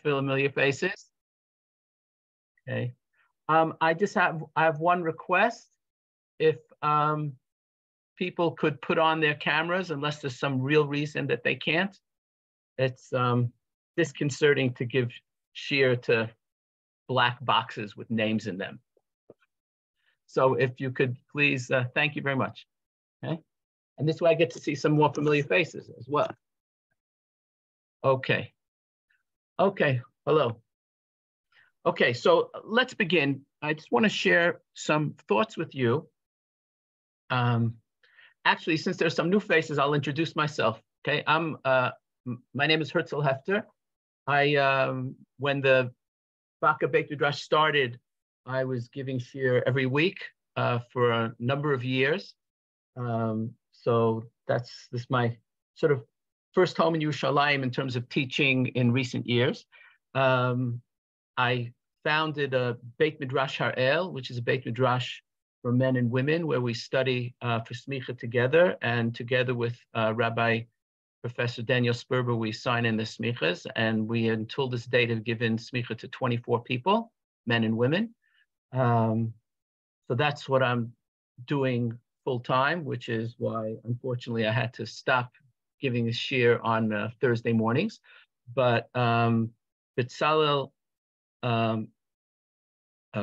familiar faces? Okay. I have one request. If people could put on their cameras, unless there's some real reason that they can't. It's disconcerting to give shear to black boxes with names in them. So if you could please, thank you very much. Okay. And this way I get to see some more familiar faces as well. Okay. Okay, hello. Okay, so let's begin. I just want to share some thoughts with you. Actually, since there's some new faces, I'll introduce myself. Okay, my name is Herzl Hefter. When the Baka Beit Midrash started, I was giving shiur every week for a number of years. So this is my sort of first home in Yerushalayim in terms of teaching in recent years. I founded a Beit Midrash Har'el, which is a Beit Midrash for men and women, where we study for smicha together, and together with Rabbi Professor Daniel Sperber, we sign in the smichas, and we until this date have given smicha to 24 people, men and women. So that's what I'm doing full time, which is why, unfortunately, I had to stop giving a shiur on Thursday mornings. But Betzalel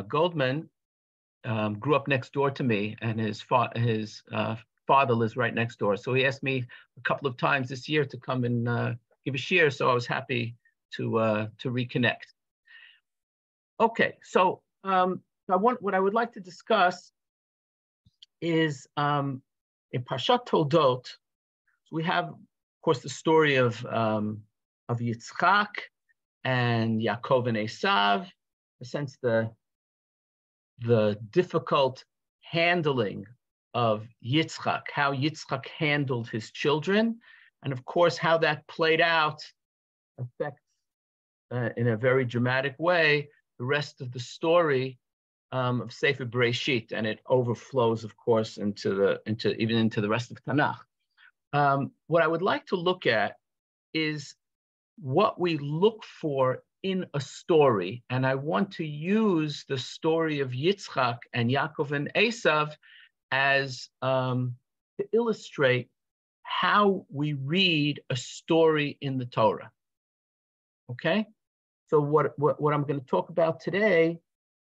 Goldman grew up next door to me, and his father lives right next door. So he asked me a couple of times this year to come and give a shiur. So I was happy to reconnect. Okay, so what I would like to discuss is in Parshat Toldot. So we have, of course, the story of Yitzchak and Yaakov and Esav, in a sense the difficult handling of Yitzchak, how Yitzchak handled his children, and of course how that played out affects in a very dramatic way the rest of the story of Sefer Bereshit, and it overflows, of course, into the rest of Tanakh. What I would like to look at is what we look for in a story, and I want to use the story of Yitzchak and Yaakov and Esav as to illustrate how we read a story in the Torah. Okay, so what I'm going to talk about today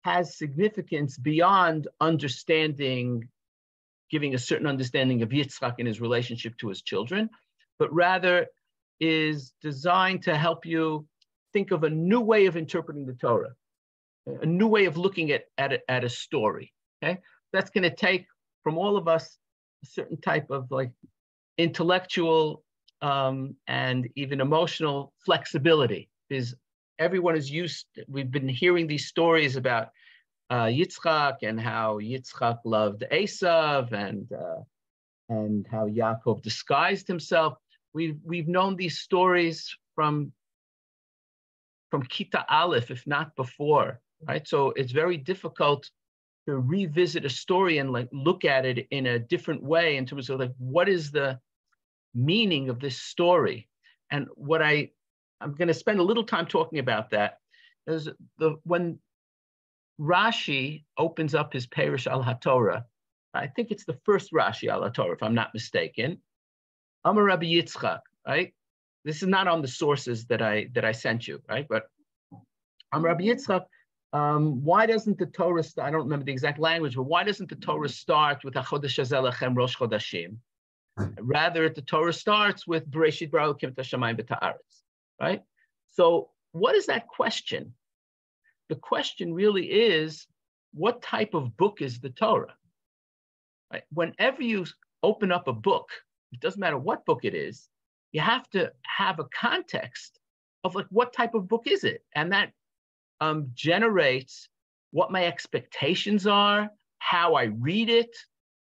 has significance beyond understanding, giving a certain understanding of Yitzchak and his relationship to his children, but rather is designed to help you think of a new way of interpreting the Torah, a new way of looking at a story. Okay, that's going to take from all of us a certain type of like intellectual and even emotional flexibility, because everyone is we've been hearing these stories about Yitzchak and how Yitzchak loved Esav and how Yaakov disguised himself. We've known these stories from Kita Aleph, if not before, right? So it's very difficult to revisit a story and like look at it in a different way in terms of like what is the meaning of this story. And what I'm going to spend a little time talking about that is when Rashi opens up his Perush al HaTorah, I think it's the first Rashi al HaTorah, if I'm not mistaken. Amar Rabbi Yitzchak, right? This is not on the sources that I sent you, right? But Amar Rabbi Yitzchak, why doesn't the Torah start? I don't remember the exact language, but why doesn't the Torah start with HaChodesh Hazeh Lachem Rosh Chodashim? Rather, the Torah starts with Bereshit bara Elokim et hashamayim v'et haaretz, right? So what is that question? The question really is, what type of book is the Torah? Right? Whenever you open up a book, it doesn't matter what book it is, you have to have a context of like, what type of book is it? And that generates what my expectations are, how I read it.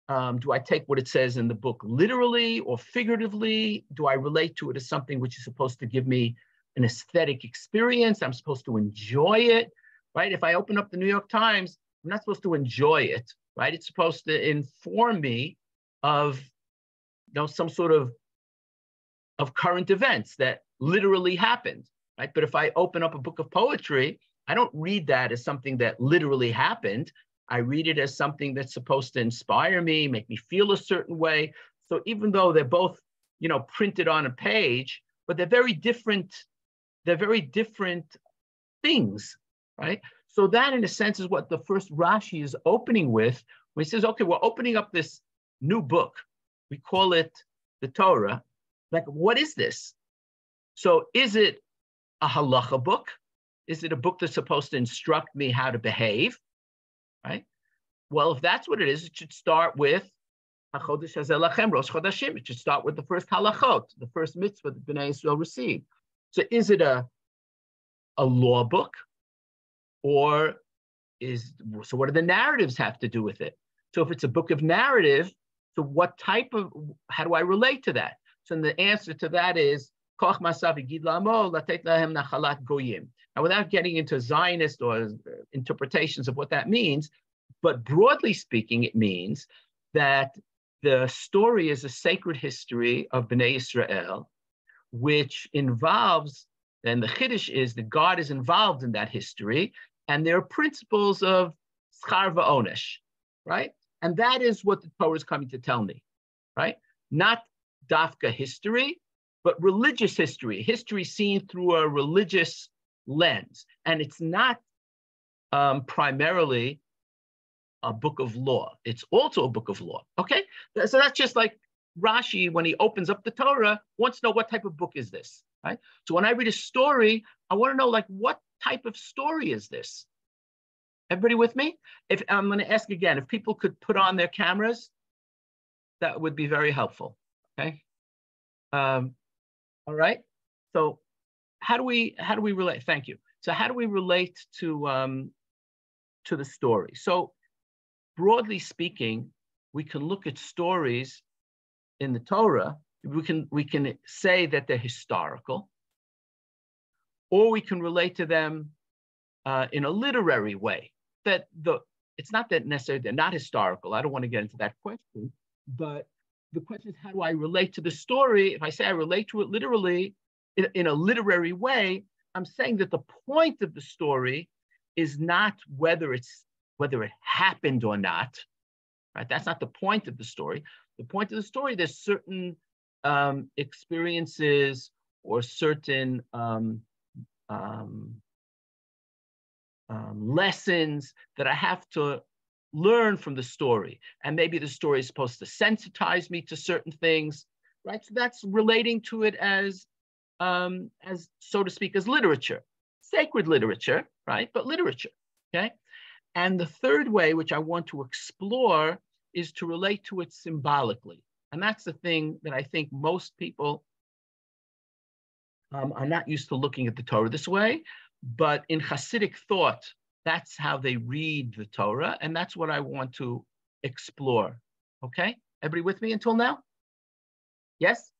Do I take what it says in the book literally or figuratively? Do I relate to it as something which is supposed to give me an aesthetic experience? I'm supposed to enjoy it, right? If I open up the New York Times, I'm not supposed to enjoy it, right? It's supposed to inform me of some sort of current events that literally happened, right? But if I open up a book of poetry, I don't read that as something that literally happened. I read it as something that's supposed to inspire me, make me feel a certain way. So even though they're both, printed on a page, but they're very different things, right? So that, in a sense, is what the first Rashi is opening with, when he says, okay, we're opening up this new book. We call it the Torah. Like, what is this? So is it a halacha book? Is it a book that's supposed to instruct me how to behave, right? Well, if that's what it is, it should start with HaChodesh Hazeh Lachem Rosh Chodashim. It should start with the first halachot, the first mitzvah that Bnei Yisrael received. So is it a law book? Or so what do the narratives have to do with it? So if it's a book of narrative, so how do I relate to that? So the answer to that is, now, without getting into Zionist or interpretations of what that means, but broadly speaking, it means that the story is a sacred history of Bnei Israel, which involves, and the Chiddush is that God is involved in that history, and there are principles of schar va'onesh, right? And that is what the Torah is coming to tell me, right? Not dafka history, but religious history seen through a religious lens. And it's not primarily a book of law. It's also a book of law, okay? So that's just like Rashi, when he opens up the Torah, wants to know what type of book is this, right? So when I read a story, I want to know, like, what type of story is this? Everybody with me? If I'm going to ask again, if people could put on their cameras, that would be very helpful, okay? All right. So how do we relate? Thank you. So how do we relate to the story? So broadly speaking, we can look at stories in the Torah. We can say that they're historical, or we can relate to them in a literary way. It's not that necessarily they're not historical. I don't want to get into that question, but the question is, how do I relate to the story? If I say I relate to it literally, in a literary way, I'm saying that the point of the story is not whether it happened or not, right? That's not the point of the story. The point of the story, there's certain experiences or certain lessons that I have to learn from the story. And maybe the story is supposed to sensitize me to certain things, right? So that's relating to it as so to speak, as literature, sacred literature, right? But literature, okay? And the third way, which I want to explore, is to relate to it symbolically. And that's the thing that I think most people are not used to looking at the Torah this way, but in Hassidic thought, that's how they read the Torah, and that's what I want to explore. Okay? Everybody with me until now? Yes?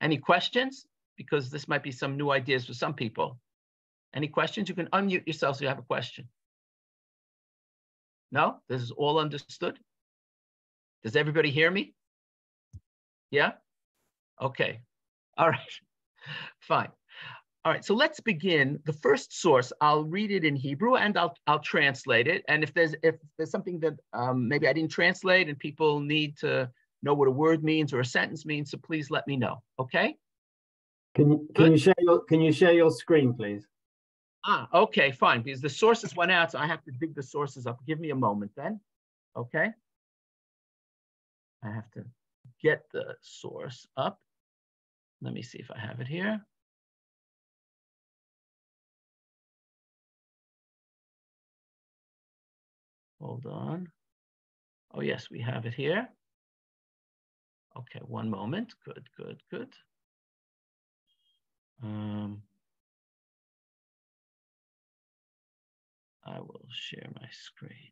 Any questions? Because this might be some new ideas for some people. Any questions? You can unmute yourself so you have a question. No? This is all understood? Does everybody hear me? Yeah? Okay. All right. Fine. All right, so let's begin. The first source, I'll read it in Hebrew and I'll translate it. And if there's something that maybe I didn't translate and people need to know what a word means or a sentence means, so please let me know. Okay? Can you share your screen, please? Okay, fine. Because the sources went out, so I have to dig the sources up. Give me a moment then. Okay? I have to get the source up. Let me see if I have it here. Hold on. Oh, yes, we have it here. Okay, one moment. Good, good, good. I will share my screen.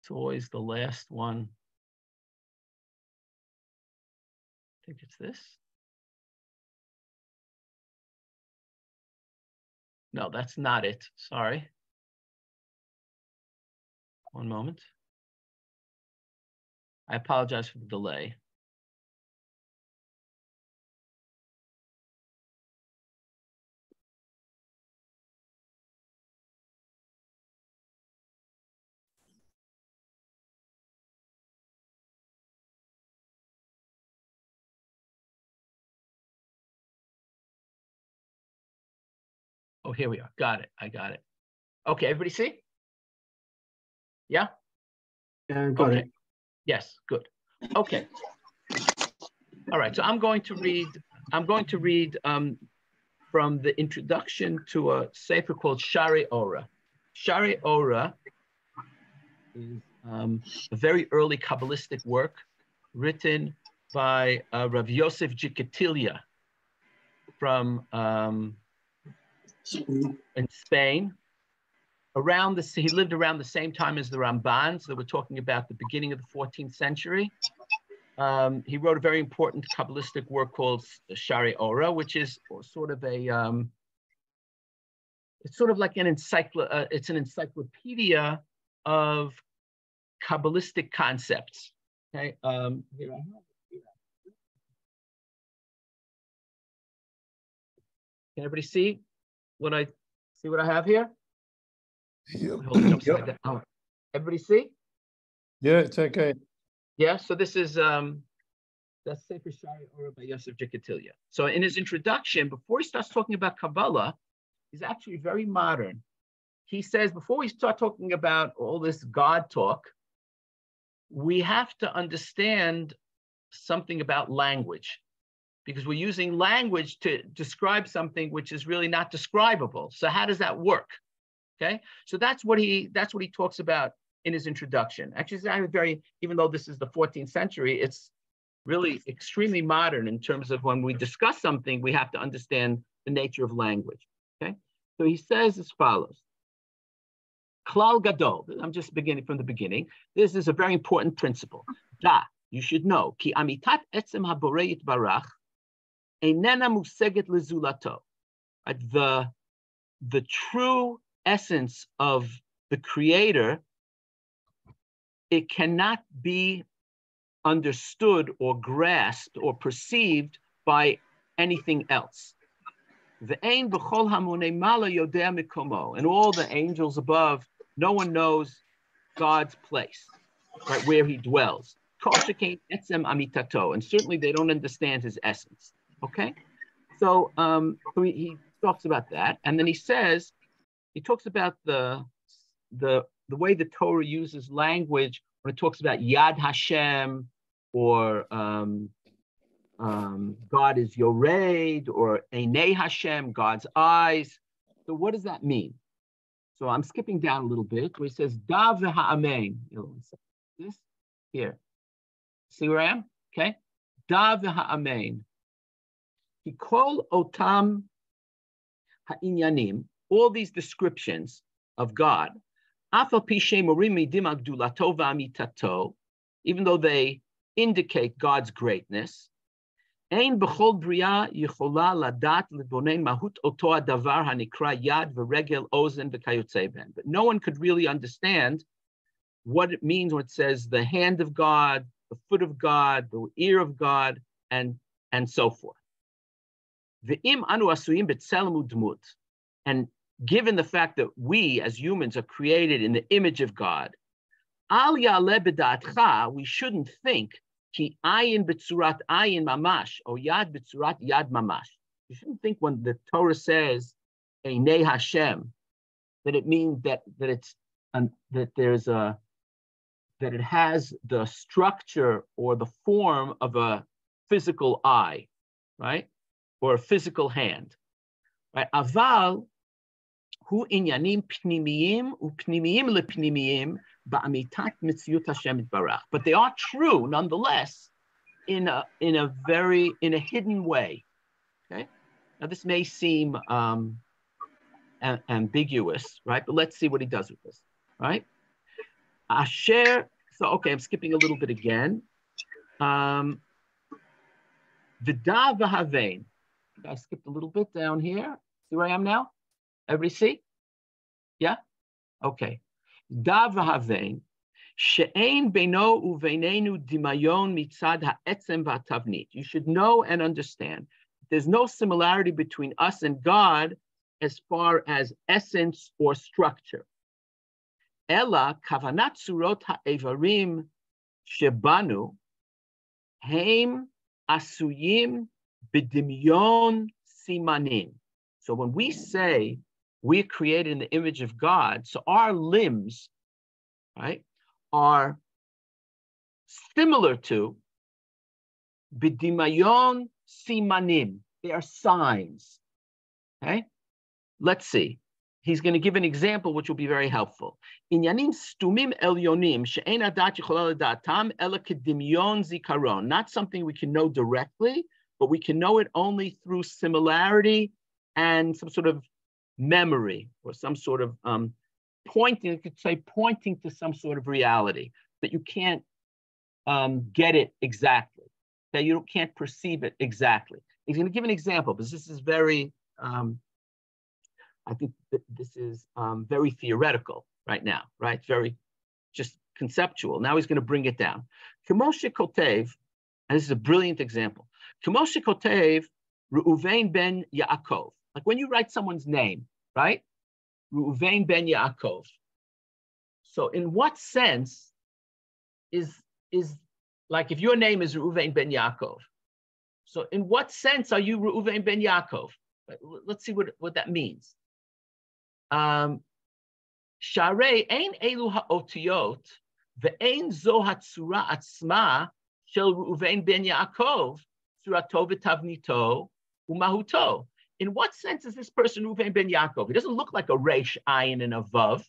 It's always the last one. I think it's this. No, that's not it. Sorry. One moment. I apologize for the delay. Oh, here we are. Got it. I got it. Okay, everybody see? Yeah? Got it. Yes, good. Okay. All right, so I'm going to read from the introduction to a sefer called Shari Ora. Shari Ora is a very early Kabbalistic work written by Rav Yosef Jikatilia from in Spain. He lived around the same time as the Rambans that we're talking about the beginning of the 14th century. He wrote a very important Kabbalistic work called Shari Ora, which is sort of a, it's sort of like it's an encyclopedia of Kabbalistic concepts. Okay, here I have it. Can everybody see what I have here? Hold it upside down. Oh, everybody see? Yeah, it's okay. Yeah, so this is that's Sefer Shari Ora by Yosef Jikatilia. So in his introduction, before he starts talking about Kabbalah, he's actually very modern. He says, before we start talking about all this God talk, we have to understand something about language, because we're using language to describe something which is really not describable. So how does that work? Okay, so that's what he talks about in his introduction. Actually, it's even though this is the 14th century, it's really extremely modern in terms of when we discuss something, we have to understand the nature of language. Okay, so he says as follows: Klal Gadol. I'm just beginning from the beginning. This is a very important principle. Da, you should know, ki amitat etzem haborei yitbarach einena museget lezulato. The true essence of the Creator, it cannot be understood or grasped or perceived by anything else. And all the angels above, no one knows God's place, right, where he dwells. And certainly they don't understand his essence. Okay, so he talks about that, and then he talks about the way the Torah uses language when it talks about Yad Hashem, or God is Yored, or Einei Hashem, God's eyes. So what does that mean? So I'm skipping down a little bit where he says, Da v'ha'amein. This here. See where I am? Okay. Da v'ha'amein. He called otam ha'inyanim, all these descriptions of God, even though they indicate God's greatness, but no one could really understand what it means when it says the hand of God, the foot of God, the ear of God, and so forth. And given the fact that we as humans are created in the image of God, we shouldn't think ki ayin b'tzurat ayin mamash or yad b'tzurat yad mamash. You shouldn't think when the Torah says Einei Hashem that it means that it has the structure or the form of a physical eye, right, or a physical hand, right? Aval hu inyanim pnimiyim upnimiyim lepnimiyim ba'amitat mitziyut Hashem yitbarach. But they are true nonetheless in a hidden way. Okay. Now this may seem ambiguous, right? But let's see what he does with this, right? Asher. So okay, I'm skipping a little bit again. V'da v'havein. I skipped a little bit down here. See where I am now? Everybody see? Yeah? Okay. Da v'havein, she'ein beino uveinenu dimayon mitzad ha'etzem v'atavnit. You should know and understand there's no similarity between us and God as far as essence or structure. Ela kavanat surot ha'evarim shebanu heim asuyim b'dimyon simanim. So when we say we're created in the image of God, so our limbs, right, are similar to b'dimayon simanim. They are signs. Okay, let's see. He's going to give an example which will be very helpful. Inyanim stumim elyonim she'ein adat yichola ledatam ela kedimyon zikaron. Not something we can know directly, but we can know it only through similarity and some sort of memory or some sort of pointing. You could say pointing to some sort of reality that you can't get it exactly. That you can't perceive it exactly. He's going to give an example because this is very. I think that this is very theoretical right now, right? Very just conceptual. Now he's going to bring it down. K'moshe kotev, and this is a brilliant example. K'moshe kotev Reuven ben Yaakov. Like when you write someone's name, right? Reuven ben Yaakov. So in what sense is like if your name is Reuven ben Yaakov, so in what sense are you Reuven ben Yaakov? Let's see what that means. Sharei ein elu ha'otiyot ve'ein zo hatzura atzma shel Reuven ben Yaakov tzurato v'tavnito u'mahuto. In what sense is this person Reuven ben Yaakov? He doesn't look like a Reish Ayin and a Vav,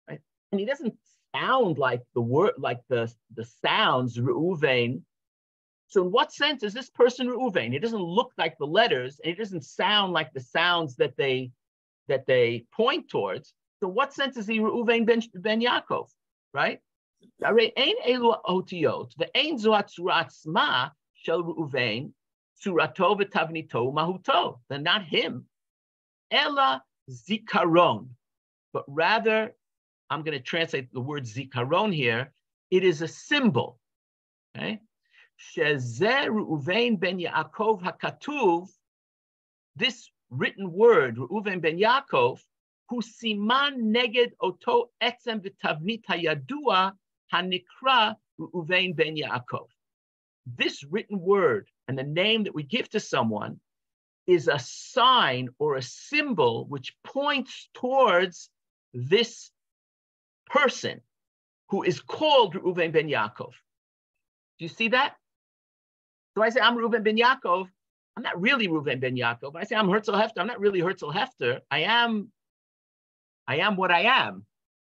right? And he doesn't sound like the word, like the sounds Reuven. So in what sense is this person Reuven? He doesn't look like the letters, and he doesn't sound like the sounds that they point towards. So in what sense is he Reuven ben Yaakov, right? Ein elu otiyot ve'ein zo hatzura atzma shel Reuven tzurato v'tavnito mahuto. They're not him. Ela zikaron, but rather, I'm going to translate the word zikaron here. It is a symbol. Okay. Shezeh Reuven ben Yaakov hakatuv. This written word, Reuven ben Yaakov, hu siman neged oto etzem v'tavnit hayadua hanikra Reuven ben Yaakov. This written word and the name that we give to someone is a sign or a symbol which points towards this person who is called Reuven ben Yaakov. Do you see that? So I say I'm Reuven ben Yaakov. I'm not really Reuven ben Yaakov. I say I'm Herzl Hefter. I'm not really Herzl Hefter. I am what I am.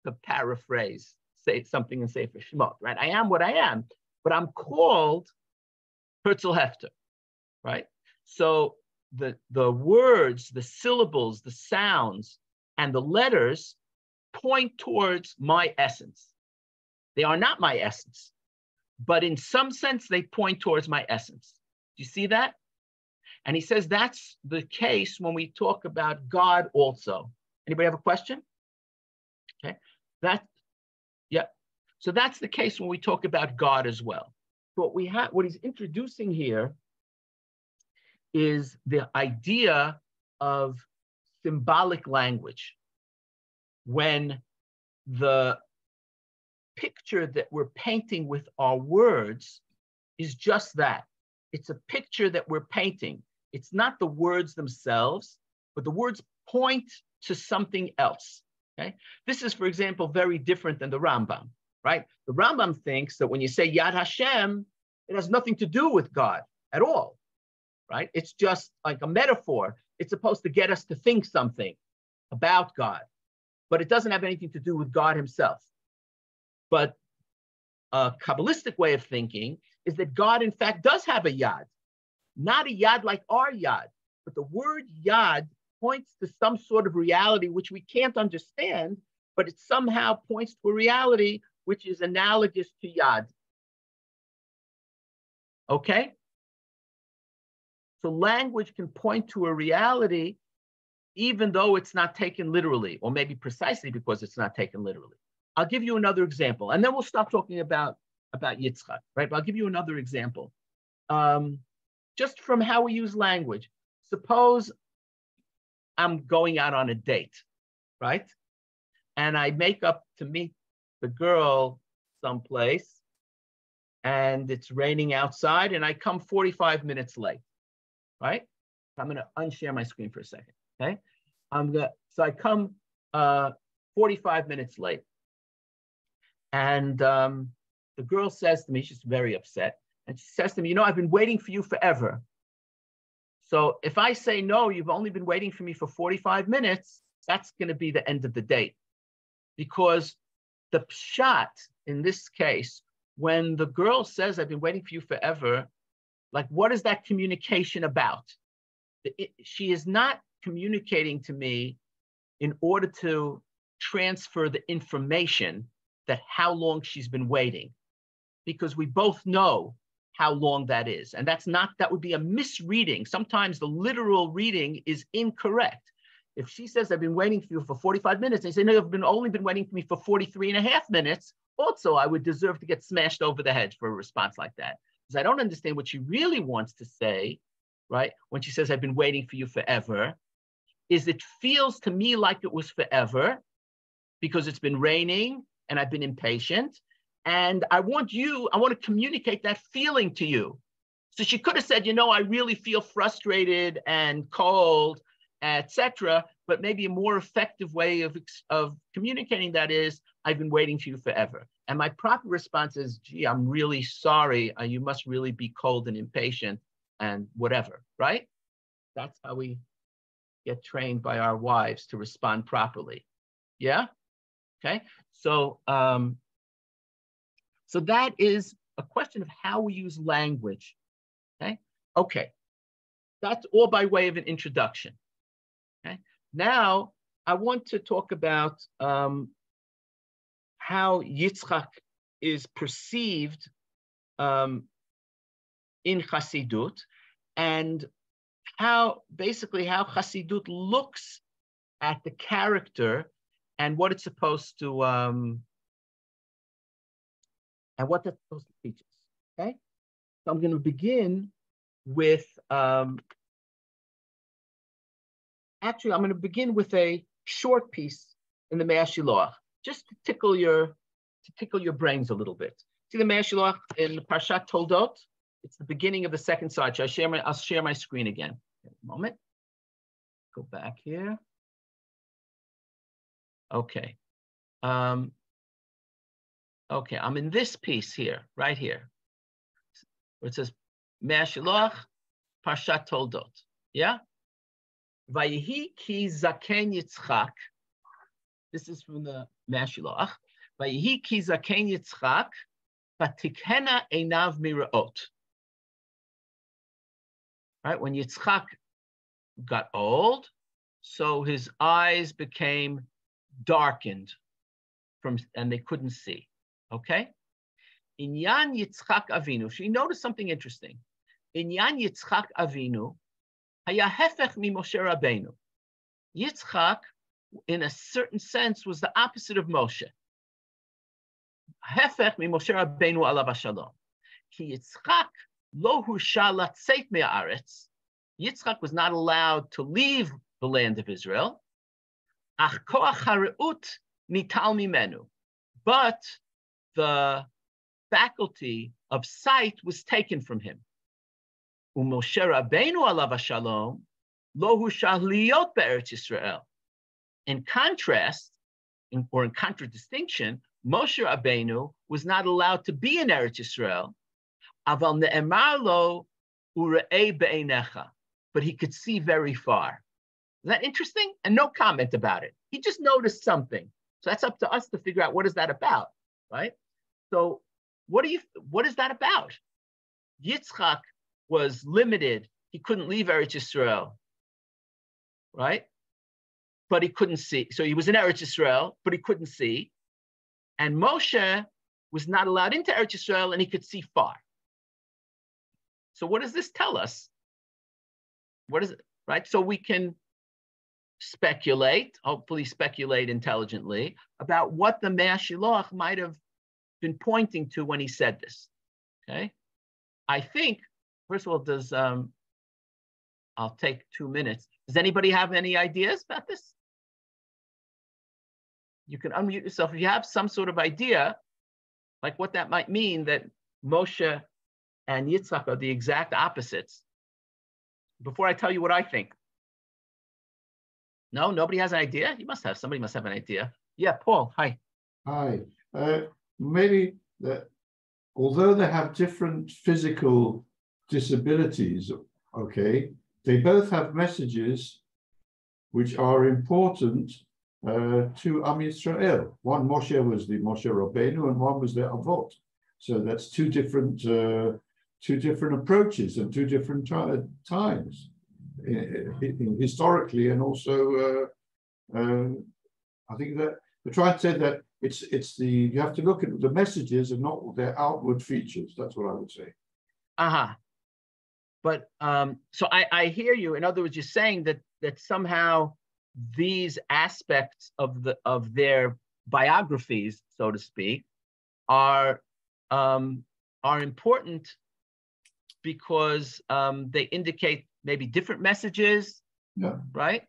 To paraphrase, say something and say for Shemot, right? I am what I am, but I'm called Herzl Hefter, right? So the words, the syllables, the sounds, and the letters point towards my essence. They are not my essence, but in some sense, they point towards my essence. Do you see that? And he says that's the case when we talk about God also. Anybody have a question? Okay, so that's the case when we talk about God as well. So what he's introducing here is the idea of symbolic language. When the picture that we're painting with our words is just that. It's a picture that we're painting. It's not the words themselves, but the words point to something else. Okay? This is, for example, very different than the Rambam, right? The Rambam thinks that when you say Yad Hashem, it has nothing to do with God at all, right? It's just like a metaphor. It's supposed to get us to think something about God, but it doesn't have anything to do with God himself. But a Kabbalistic way of thinking is that God, in fact, does have a yad. Not a yad like our yad, but the word yad points to some sort of reality which we can't understand, but it somehow points to a reality which is analogous to yad. Okay? So language can point to a reality even though it's not taken literally, or maybe precisely because it's not taken literally. I'll give you another example, and then we'll stop talking about Yitzchak, right? But I'll give you another example. Just from how we use language. Suppose I'm going out on a date, right? And I make up to meet the girl someplace, and it's raining outside, and I come 45 minutes late, right? I'm going to unshare my screen for a second, okay? So I come 45 minutes late, and the girl says to me, she's very upset, and she says to me, I've been waiting for you forever. So if I say, no, you've only been waiting for me for 45 minutes, that's going to be the end of the date. Because the pshat in this case, when the girl says, I've been waiting for you forever, like, what is that communication about? She is not communicating to me in order to transfer the information that how long she's been waiting, because we both know how long that is. And that would be a misreading. Sometimes the literal reading is incorrect. If she says, I've been waiting for you for 45 minutes, and you say, no, you've only been waiting for me for 43 and a half minutes, also, I would deserve to get smashed over the head for a response like that. Because I don't understand what she really wants to say, right? When she says, I've been waiting for you forever, is it feels to me like it was forever because it's been raining and I've been impatient. And I want to communicate that feeling to you. So she could have said, I really feel frustrated and cold, etc. But maybe a more effective way of communicating that is, I've been waiting for you forever. And my proper response is, gee, I'm really sorry. You must really be cold and impatient and whatever, right? That's how we get trained by our wives to respond properly. Yeah? Okay. So that is a question of how we use language. Okay. Okay. That's all by way of an introduction. Okay. Now I want to talk about how Yitzchak is perceived in Chassidut, and how Chassidut looks at the character and what it's supposed to teach us. Okay, so I'm going to begin with I'm going to begin with a short piece in the Mea Shiloach, just to tickle your brains a little bit. See the Mea Shiloach in Parshat Toldot? It's the beginning of the second side. I'll share my screen again. A moment. Go back here. Okay. Okay, I'm in this piece here, right here, where it says Mea Shiloach, Parshat Toldot. Yeah? Vayihi ki zaken Yitzchak. This is from the Mea Shiloach. Vayihi ki zaken Yitzchak, vatikhena einav miraot. Right, when Yitzchak got old, so his eyes became darkened and they couldn't see. Okay? Inyan Yitzchak Avinu. She noticed something interesting. Inyan Yitzchak Avinu haya hefech mi Moshe Rabbeinu. Yitzchak, in a certain sense, was the opposite of Moshe. Hefech mi Moshe Rabbeinu alav hashalom. Ki Yitzchak lo husha latzeit me'aretz. Yitzchak was not allowed to leave the land of Israel. Ach koach hareut nital mimenu. But the faculty of sight was taken from him. Moshe Rabbeinu alav hashalom lo husha liot be'eretz Yisrael. In contrast, or in contradistinction, Moshe Rabbeinu was not allowed to be in Eretz Yisrael. Aval ne'emar lo ure'ei be'einecha, but he could see very far. Is that interesting? And no comment about it. He just noticed something. So that's up to us to figure out what is that about, right? So what is that about? Yitzchak was limited. He couldn't leave Eretz Yisrael, right? But he couldn't see. So he was in Eretz Yisrael, but he couldn't see. And Moshe was not allowed into Eretz Yisrael, and he could see far. So what does this tell us? What is it, right? So we can hopefully speculate intelligently, about what the Mashiach might have been pointing to when he said this. Okay, I think, first of all, I'll take 2 minutes. Does anybody have any ideas about this? You can unmute yourself if you have some sort of idea, like what that might mean, that Moshe and Yitzchak are the exact opposites. Before I tell you what I think. No, nobody has an idea? Somebody must have an idea. Yeah, Paul, hi. Hi. Maybe that although they have different physical disabilities, okay, they both have messages which are important to Am Yisrael. One, Moshe was the Moshe Rabbeinu, and one was the Avot. So that's two different approaches and two different times, historically, and also I think that they're trying to say that you have to look at the messages and not their outward features. That's what I would say. But so I hear you. In other words, you're saying that somehow these aspects of their biographies, so to speak, are important because they indicate maybe different messages, yeah, right?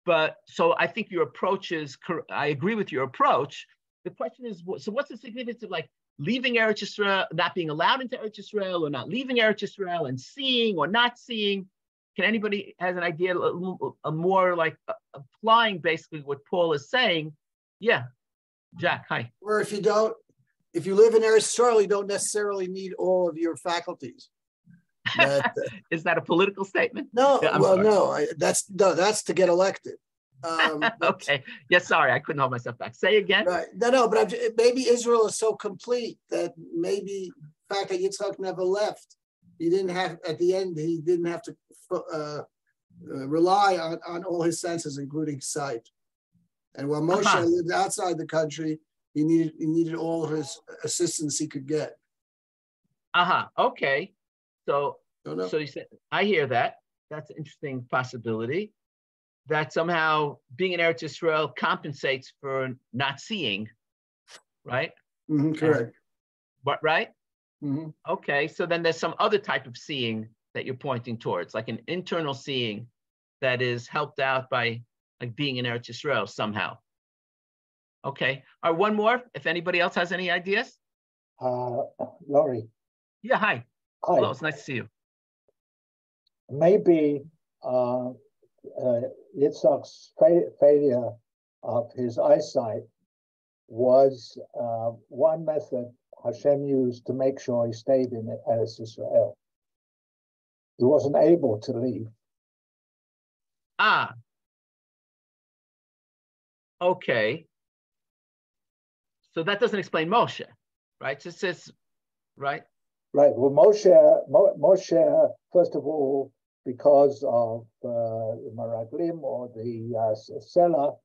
But so I think your approach is, I agree with your approach. The question is, so what's the significance of like leaving Eretz Yisrael, not being allowed into Eretz Yisrael, or not leaving Eretz Yisrael, and seeing or not seeing? Can anybody has an idea, a more like applying basically what Paul is saying? Yeah, Jack, hi. Or if you live in Eretz Yisrael, you don't necessarily need all of your faculties. Is that a political statement? No, Yeah, no, that's to get elected. Okay. Yeah, sorry, I couldn't hold myself back. Say again. Right. No, but maybe Israel is so complete that maybe the fact that Yitzchak never left, he didn't have to rely on all his senses, including sight. And while Moshe lived outside the country, he needed all of his assistance he could get. Okay. So you said, I hear that. That's an interesting possibility. That somehow being in Eretz Yisrael compensates for not seeing, right? Correct. Right? Okay, so then there's some other type of seeing that you're pointing towards, like an internal seeing that is helped out by like being in Eretz Yisrael somehow. Okay, all right, one more, if anybody else has any ideas. Laurie. Yeah, hi. Hi. Hello, it's nice to see you. Maybe Yitzchak's failure of his eyesight was one method Hashem used to make sure he stayed in Eretz Yisrael. He wasn't able to leave. Okay. So that doesn't explain Moshe, right? So it says, right? Right. Well, Moshe, first of all, because of the Meraglim or the Selah,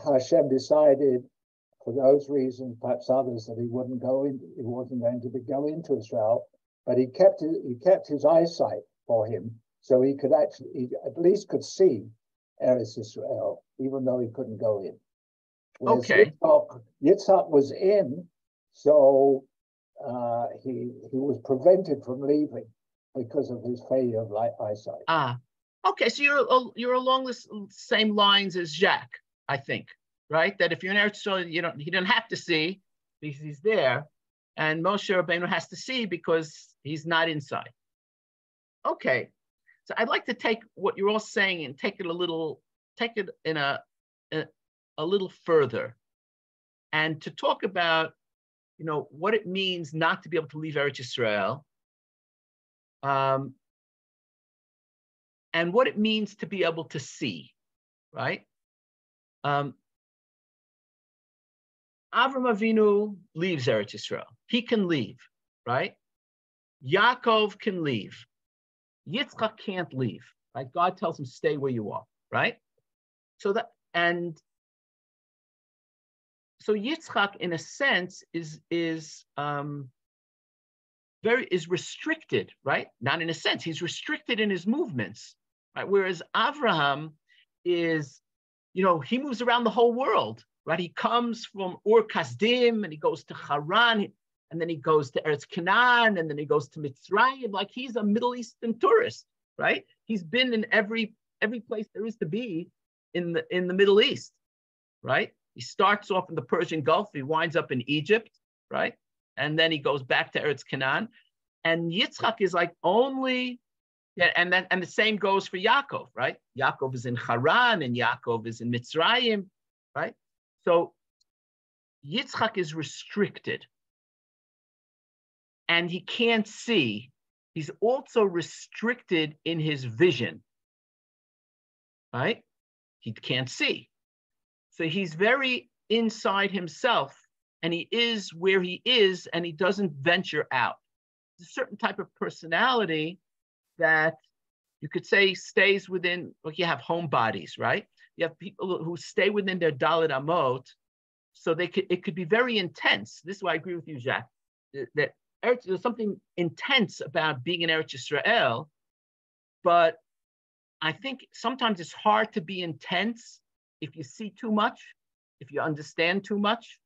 Hashem decided, for those reasons, perhaps others, that he wasn't going to go into Israel, but he kept his eyesight for him, so he at least could see Eretz Israel, even though he couldn't go in. Whereas okay. Yitzchak was in, so he was prevented from leaving because of his failure of eyesight. Okay, so you're along the same lines as Jacques, I think, right? That if you're in Eretz Yisrael, he don't have to see because he's there, and Moshe Rabbeinu has to see because he's not inside. Okay, so I'd like to take what you're all saying and take it in a little further, and to talk about, what it means not to be able to leave Eretz Yisrael, and what it means to be able to see, right? Avram Avinu leaves Eretz Yisrael. He can leave, right? Yaakov can leave. Yitzchak can't leave, right? God tells him, stay where you are, right? So Yitzchak, in a sense, is restricted, right? Not in a sense, he's restricted in his movements right? Whereas Avraham is, he moves around the whole world, right? He comes from Ur Kasdim and he goes to Haran, and then he goes to Eretz Canaan, and then he goes to Mitzrayim. Like he's a Middle Eastern tourist, right? He's been in every place there is to be in the Middle East, right? He starts off in the Persian Gulf, he winds up in Egypt, right? And then he goes back to Eretz Canaan. And Yitzchak is like only, and the same goes for Yaakov, right? Yaakov is in Haran and Yaakov is in Mitzrayim, right? So Yitzchak is restricted and he can't see. He's also restricted in his vision, right? He can't see. So he's very inside himself and he is where he is and he doesn't venture out. There's a certain type of personality that you could say stays within, like you have homebodies, right? You have people who stay within their Dalet Amot, so it could be very intense. This is why I agree with you, Jacques, that there's something intense about being in Eretz Yisrael, but I think sometimes it's hard to be intense if you see too much, if you understand too much.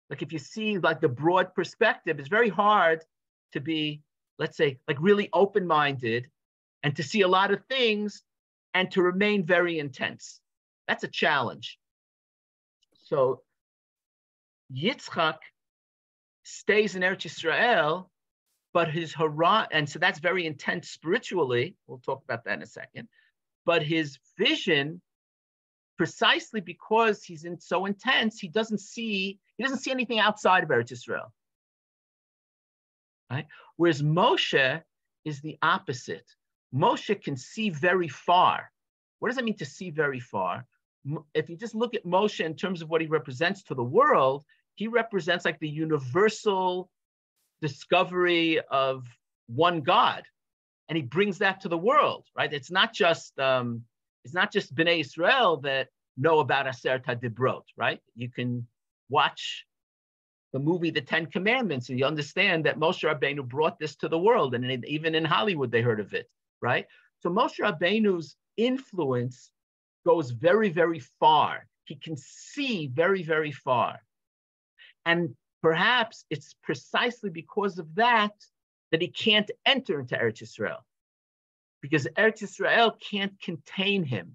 Like if you see like the broad perspective, it's very hard to be, let's say, like really open-minded and to see a lot of things and to remain very intense. That's a challenge. So Yitzchak stays in Eretz Yisrael, but his Haran, and so that's very intense spiritually. We'll talk about that in a second. But his vision, precisely because he's so intense, he doesn't see anything outside of Eretz Yisrael. Right? Whereas Moshe is the opposite. Moshe can see very far. What does that mean to see very far? If you just look at Moshe in terms of what he represents to the world, he represents like the universal discovery of one God, and he brings that to the world, right? It's not just Bnei Israel that know about Aseret HaDibrot, right? You can watch the movie The Ten Commandments and you understand that Moshe Rabbeinu brought this to the world, and even in Hollywood they heard of it, right? So Moshe Rabbeinu's influence goes very, very far. He can see very, very far. And perhaps it's precisely because of that that he can't enter into Eretz Yisrael, because Eretz Yisrael can't contain him.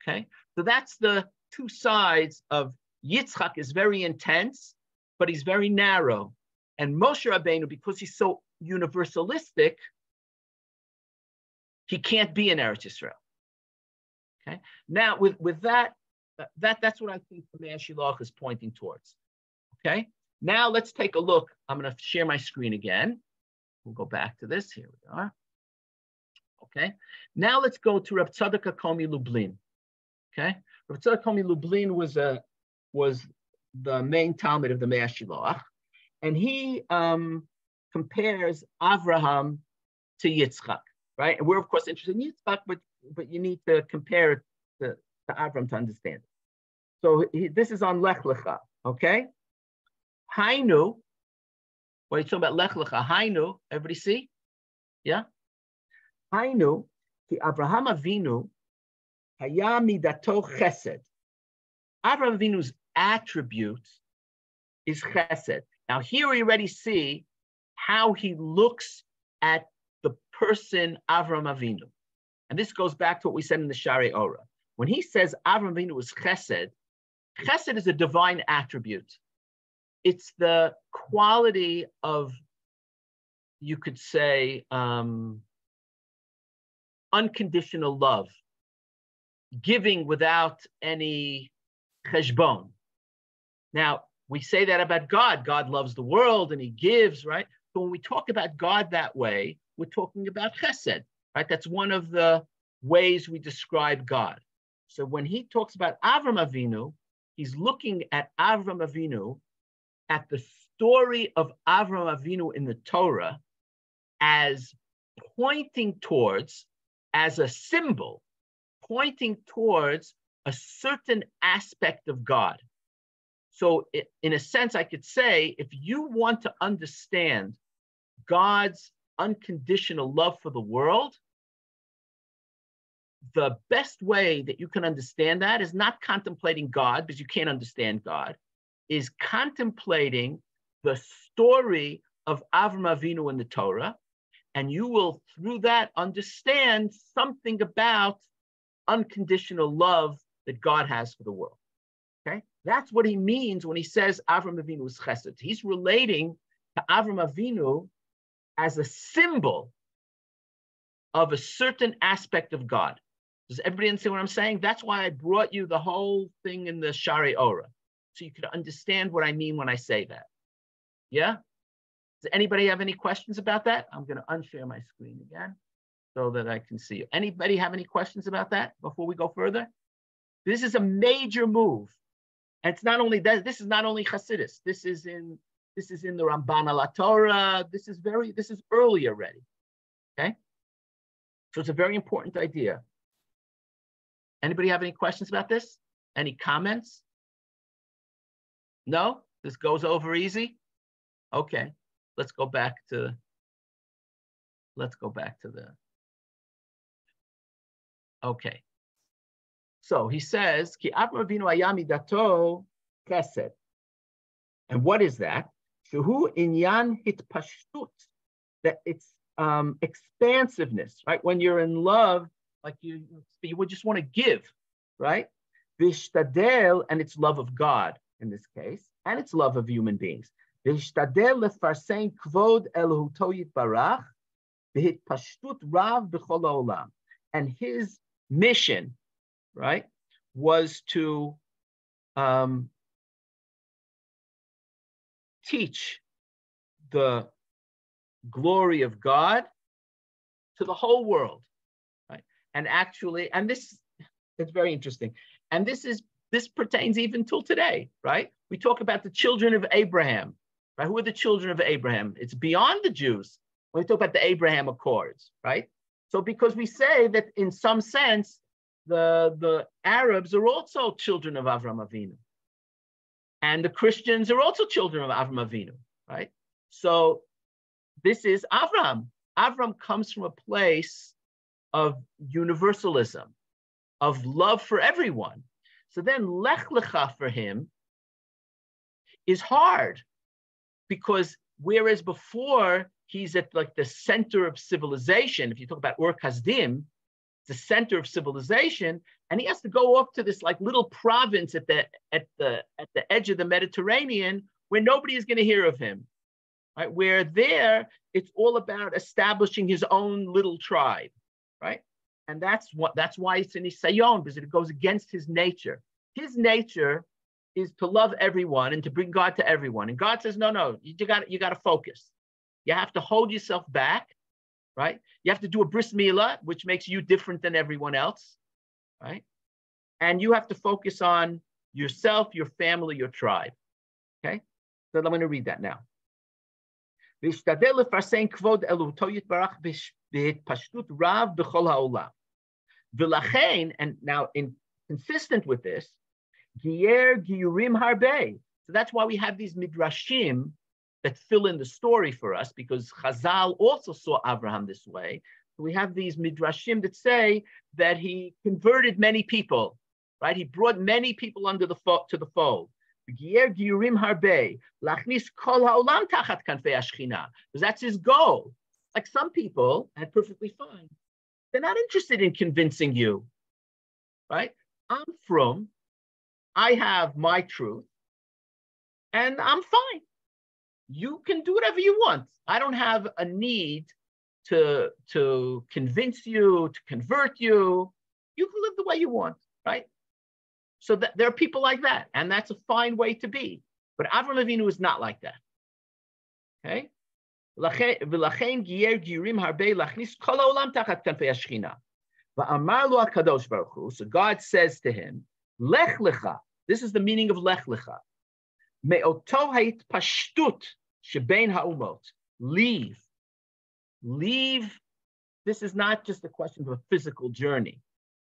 Okay, so that's the two sides of Yitzchak. Is very intense, but he's very narrow. And Moshe Rabbeinu, because he's so universalistic, he can't be in Eretz Yisrael. Okay, now with that, that's what I think the Mei HaShiloach is pointing towards. Okay, now let's take a look. I'm going to share my screen again. We'll go back to this. Here we are. Okay, now let's go to Reb Tzadok HaKomi Lublin. Okay, Reb Tzadok HaKomi Lublin was the main Talmud of the Mei HaShiloach, and he compares Avraham to Yitzchak, right? And we're of course interested in Yitzchak, but you need to compare it to Avram to understand it. So this is on Lech Lecha, okay? Hainu, what are you talking about Lech Lecha? Hainu, everybody see? Yeah? Hainu, ki Avraham Avinu, haya midato chesed. Avraham Avinu's attribute is chesed. Now here we already see how he looks at the person Avraham Avinu. And this goes back to what we said in the Shari Ora. When he says Avraham Avinu is chesed, chesed is a divine attribute. It's the quality of, you could say, unconditional love, giving without any cheshbon. Now, we say that about God. God loves the world and he gives, right? But when we talk about God that way, we're talking about chesed, right? That's one of the ways we describe God. So when he talks about Avram Avinu, he's looking at Avram Avinu, at the story of Avram Avinu in the Torah, as pointing towards, as a symbol, pointing towards a certain aspect of God. So in a sense, I could say, if you want to understand God's unconditional love for the world, the best way that you can understand that is not contemplating God, because you can't understand God, is contemplating the story of Avram Avinu in the Torah, and you will, through that, understand something about unconditional love that God has for the world. Okay, that's what he means when he says Avram Avinu is chesed. He's relating to Avram Avinu as a symbol of a certain aspect of God. Does everybody understand what I'm saying? That's why I brought you the whole thing in the Shari Ora, so you could understand what I mean when I say that. Yeah? Does anybody have any questions about that? I'm going to unshare my screen again so that I can see you. Anybody have any questions about that before we go further? This is a major move. And it's not only that, this is not only Hasidus. This is in the Ramban al Torah. This is early already. Okay? So it's a very important idea. Anybody have any questions about this? Any comments? No? This goes over easy? Okay. Let's go back to the, okay. So he says, Ki Avram Avinu Ayami Dato Chesed. And what is that? Shehu inyan hitpashtut. That it's expansiveness, right? When you're in love, like you would just want to give, right? Vishtadel, and it's love of God in this case, and it's love of human beings. Vishtadel lefarsein kvod Elohuto yitbarach v'hitpashtut rav b'chol ha'olam. And his mission, right, was to teach the glory of God to the whole world, right? And actually, and this is very interesting. And this pertains even till today, right? We talk about the children of Abraham, right? Who are the children of Abraham? It's beyond the Jews when we talk about the Abraham Accords, right? So because we say that in some sense, the Arabs are also children of Avram Avinu. And the Christians are also children of Avram Avinu, right? So this is Avram. Avram comes from a place of universalism, of love for everyone. So then Lech Lecha for him is hard, because whereas before he's at like the center of civilization, if you talk about Ur Kasdim, the center of civilization, and he has to go off to this like little province at the edge of the Mediterranean where nobody is going to hear of him, right? Where there it's all about establishing his own little tribe, right? And that's why it's in Isayon, because it goes against his nature. His nature is to love everyone and to bring God to everyone. And God says, no, you got to focus. You have to hold yourself back, right? You have to do a bris milah, which makes you different than everyone else, right? And you have to focus on yourself, your family, your tribe, okay? So I'm going to read that now. And now, consistent with this, so that's why we have these midrashim that fill in the story for us, because Chazal also saw Abraham this way. We have these midrashim that say that he converted many people, right? He brought many people to the fold. Because that's his goal. Like some people, and perfectly fine, they're not interested in convincing you, right? I have my truth, and I'm fine. You can do whatever you want. I don't have a need to convince you, to convert you. You can live the way you want, right? So that there are people like that, and that's a fine way to be. But Avram Avinu is not like that. Okay? So God says to him, Lech Lecha. This is the meaning of Lech Lecha. Me'oto ha'itpashtut shebein ha'umot. Leave. This is not just a question of a physical journey,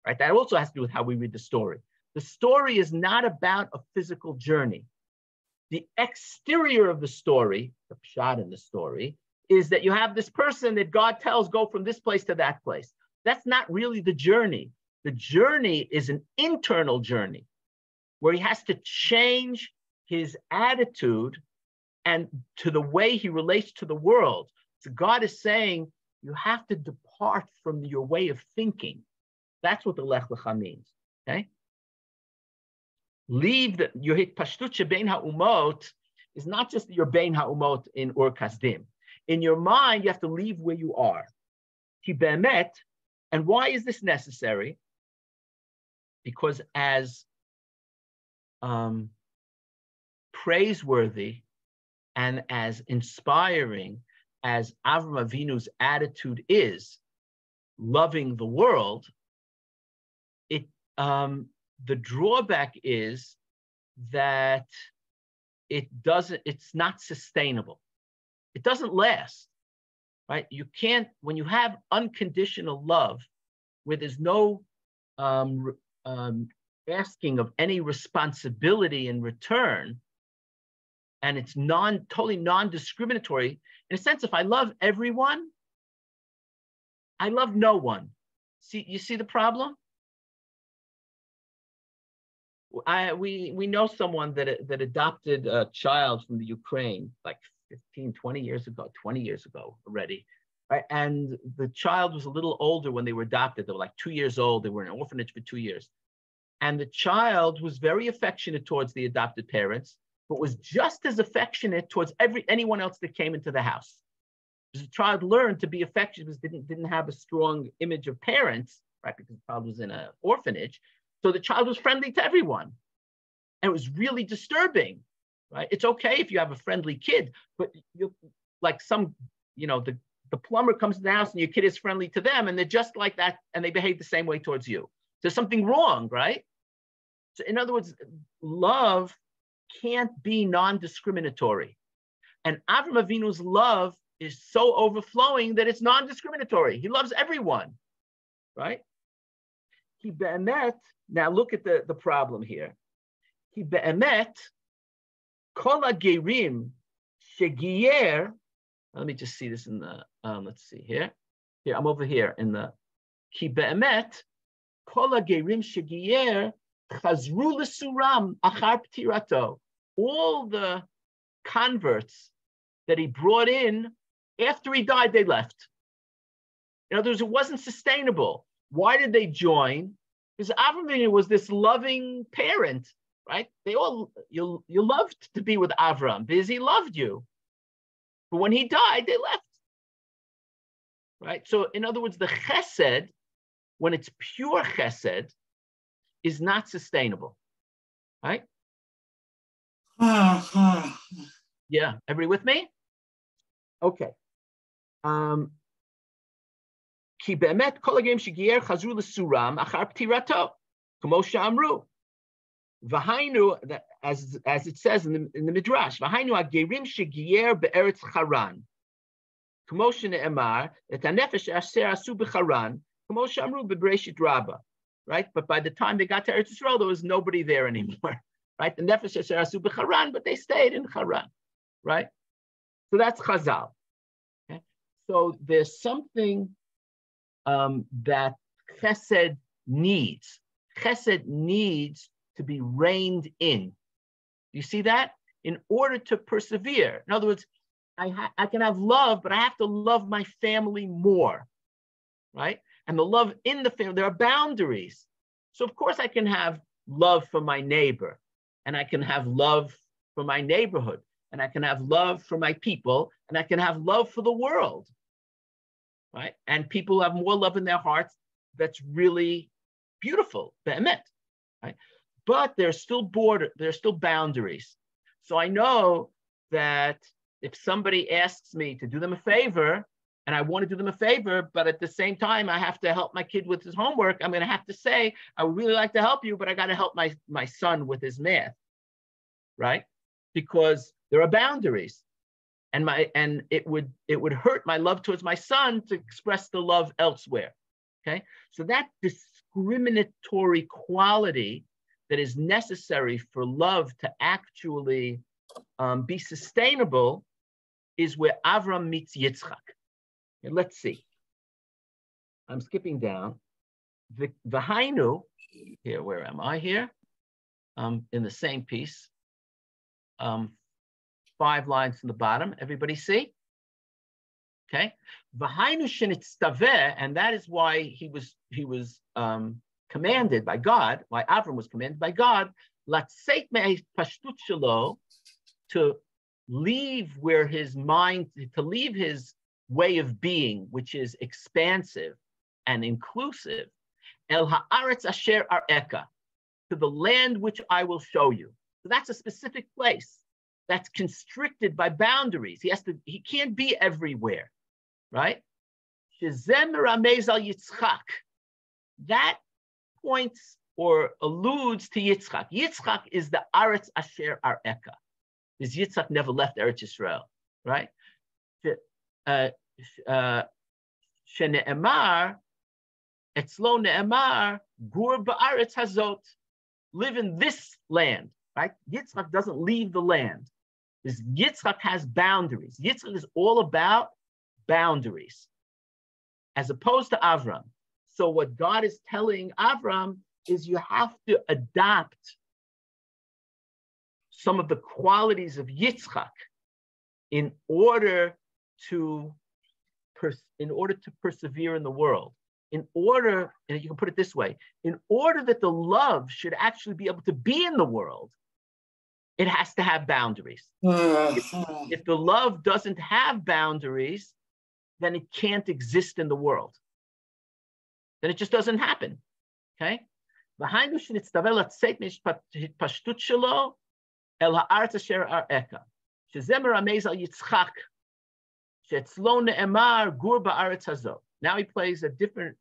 right? That also has to do with how we read the story. The story is not about a physical journey. The exterior of the story, the pshat in the story, is that you have this person that God tells go from this place to that place. That's not really the journey. The journey is an internal journey where he has to change his attitude and to the way he relates to the world. So God is saying you have to depart from your way of thinking. That's what the Lech Lecha means. Okay? Leave the your hitpashtut shebein ha'umot is not just your bein ha'umot in Ur Kasdim. In your mind, you have to leave where you are. Ki be'emet, and why is this necessary? Because as praiseworthy and as inspiring as Avram Avinu's attitude is, loving the world, the drawback is that it's not sustainable. It doesn't last, right? You can't, when you have unconditional love, where there's no asking of any responsibility in return, and it's totally non-discriminatory. In a sense, if I love everyone, I love no one. You see the problem? We know someone that adopted a child from the Ukraine like 15, 20 years ago already, right? And the child was a little older when they were adopted. They were like 2 years old. They were in an orphanage for 2 years. And the child was very affectionate towards the adopted parents, but was just as affectionate towards anyone else that came into the house. Because the child learned to be affectionate because didn't have a strong image of parents, right? Because the child was in an orphanage. So the child was friendly to everyone. And it was really disturbing, right? It's okay if you have a friendly kid, but you like the plumber comes to the house and your kid is friendly to them and they're just like that and they behave the same way towards you. There's something wrong, right? So in other words, love can't be non-discriminatory. And Avram Avinu's love is so overflowing that it's non-discriminatory. He loves everyone, right? He be'emet, now look at the problem here. He be'emet, kol hagerim shegiyer, let me just see this in the, let's see here. Here, I'm over here in the, ki be'emet, kol hagerim shegiyer chazru l'suram achar ptirato. All the converts that he brought in, after he died, they left. In other words, it wasn't sustainable. Why did they join? Because Avram Avinu was this loving parent, right? You loved to be with Avram because he loved you. But when he died, they left, right? So in other words, the chesed, when it's pure chesed, is not sustainable, right? Yeah, everybody with me? Okay. Ki be'emet kol hagerim shegiyer chazru l'suram achar ptirato, kamo she'amru. V'hainu, as it says in the Midrash, v'hainu hagerim shegiyer be'eretz Charan, kamo she'ne'emar et hanefesh asher asu b'Charan, kamo she'amru b'Bereshit Rabbah. Right, but by the time they got to Eretz Yisrael, there was nobody there anymore. Right, the nefesh asher asu b'Charan, but they stayed in Charan. Right, so that's Chazal. Okay? So there's something that chesed needs. Chesed needs to be reined in. You see that? In order to persevere. In other words, I can have love, but I have to love my family more, right? And the love in the family, there are boundaries. So of course I can have love for my neighbor, and I can have love for my neighborhood, and I can have love for my people, and I can have love for the world, right? And people have more love in their hearts. That's really beautiful, be'emet, right? But there's still boundaries. So I know that if somebody asks me to do them a favor, and I want to do them a favor, but at the same time, I have to help my kid with his homework, I'm going to have to say, I would really like to help you, but I got to help my son with his math, right? Because there are boundaries. And it would hurt my love towards my son to express the love elsewhere, okay? So that discriminatory quality that is necessary for love to actually be sustainable is where Avram meets Yitzchak. And let's see. I'm skipping down. The Hainu, here, where am I here? In the same piece. 5 lines from the bottom. Everybody see? Okay. V'hainu shenitztaveh, and that is why he was commanded by God, why Avram was commanded by God, latzeit me'pashtut shelo, to leave where his mind, to leave his way of being, which is expansive and inclusive, el haaretz asher areka, to the land which I will show you. So that's a specific place that's constricted by boundaries. He can't be everywhere, right? Shezem ramez al Yitzchak. That points or alludes to Yitzchak. Yitzchak is the Aretz Asher Areka. Because Yitzchak never left Eretz Yisrael, right? Shene'emar, etzlo ne'emar, gur ba'aretz hazot. Live in this land, right? Yitzchak doesn't leave the land. Because Yitzchak has boundaries. Yitzchak is all about boundaries, as opposed to Avram. So what God is telling Avram is you have to adopt some of the qualities of Yitzchak in order to persevere in the world. And you can put it this way, in order that the love should actually be able to be in the world, it has to have boundaries. If the love doesn't have boundaries, then it can't exist in the world. Then it just doesn't happen. Okay? Now he plays a different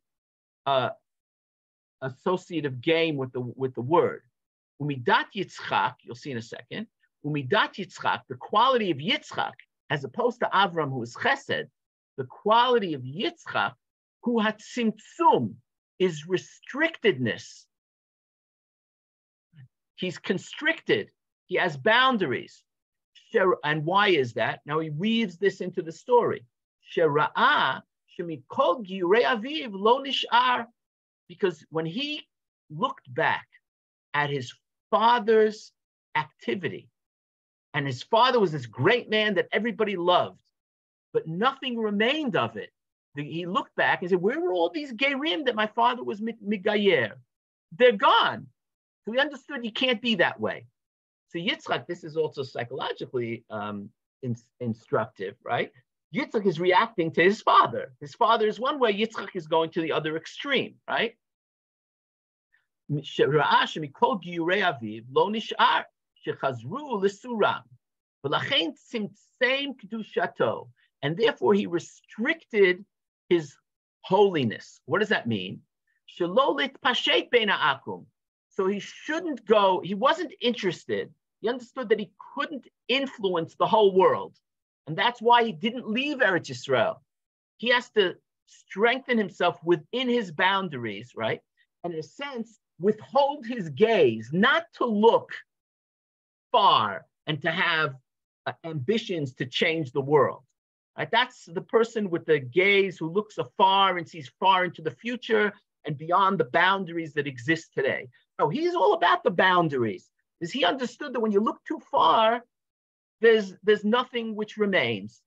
associative game with the word. Umidat Yitzchak, you'll see in a second. Umidat Yitzchak, the quality of Yitzchak, as opposed to Avram, who is Chesed, the quality of Yitzchak, who had tzimtzum, is restrictedness. He's constricted. He has boundaries. And why is that? Now he weaves this into the story. Shera'ah shemikol giyurei aviv lo nish'ar, because when he looked back at his father's activity, and his father was this great man that everybody loved, but nothing remained of it. He looked back and said, where were all these gerim that my father was migayer? They're gone. So he understood he can't be that way. So Yitzchak, this is also psychologically instructive, right? Yitzchak is reacting to his father. His father is one way, Yitzchak is going to the other extreme, right? And therefore he restricted his holiness. What does that mean? So he shouldn't go, he wasn't interested. He understood that he couldn't influence the whole world. And that's why he didn't leave Eretz Yisrael. He has to strengthen himself within his boundaries, right? And in a sense, withhold his gaze, not to look far and to have ambitions to change the world. Right? That's the person with the gaze who looks afar and sees far into the future and beyond the boundaries that exist today. No, he's all about the boundaries, because he understood that when you look too far, there's nothing which remains.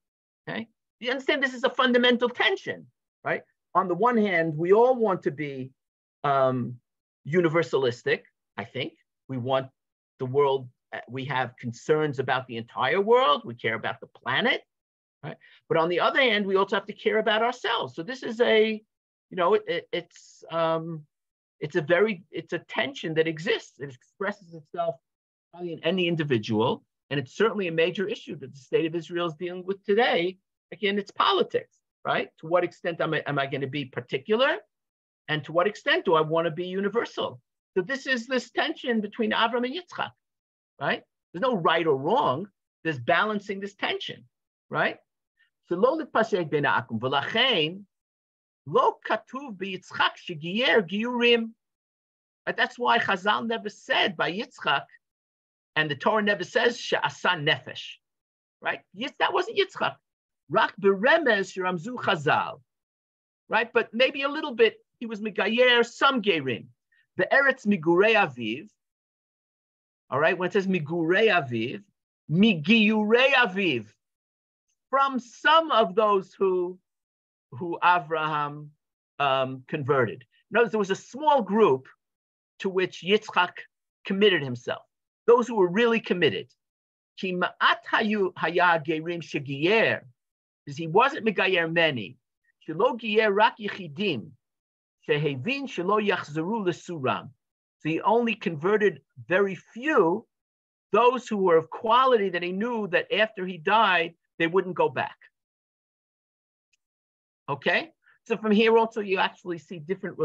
Okay, you understand this is a fundamental tension, right? On the one hand, we all want to be universalistic. I think we want the world. We have concerns about the entire world. We care about the planet. Right? But on the other hand, we also have to care about ourselves. So this is it's a tension that exists. It expresses itself probably in any individual, and it's certainly a major issue that the state of Israel is dealing with today. Again, it's politics, right? To what extent am I going to be particular, and to what extent do I want to be universal? So this is this tension between Avram and Yitzchak, right? There's no right or wrong. There's balancing this tension, right? So lo litpashek ben ha'akum v'lachein lo katuv b'Yitzchak shegiyer giyurim. That's why Chazal never said by Yitzchak, and the Torah never says she'asa nefesh. right? Yes, that wasn't Yitzchak. Rak beremez shiramzu chazal, right? But maybe a little bit, he was Migayer, some Gerim. The Eretz Migurei Aviv, all right, when it says Migurei Aviv, Migiyurei Aviv, from some of those who Avraham converted. Notice there was a small group to which Yitzchak committed himself, those who were really committed. Ki ma'at haya gerim shegiyer, because he wasn't Megayer many. Shelo giyer rak yichidim, shehevin shelo yachzeru lesuram. So he only converted very few, those who were of quality that he knew that after he died, they wouldn't go back. Okay? So from here also, you actually see different,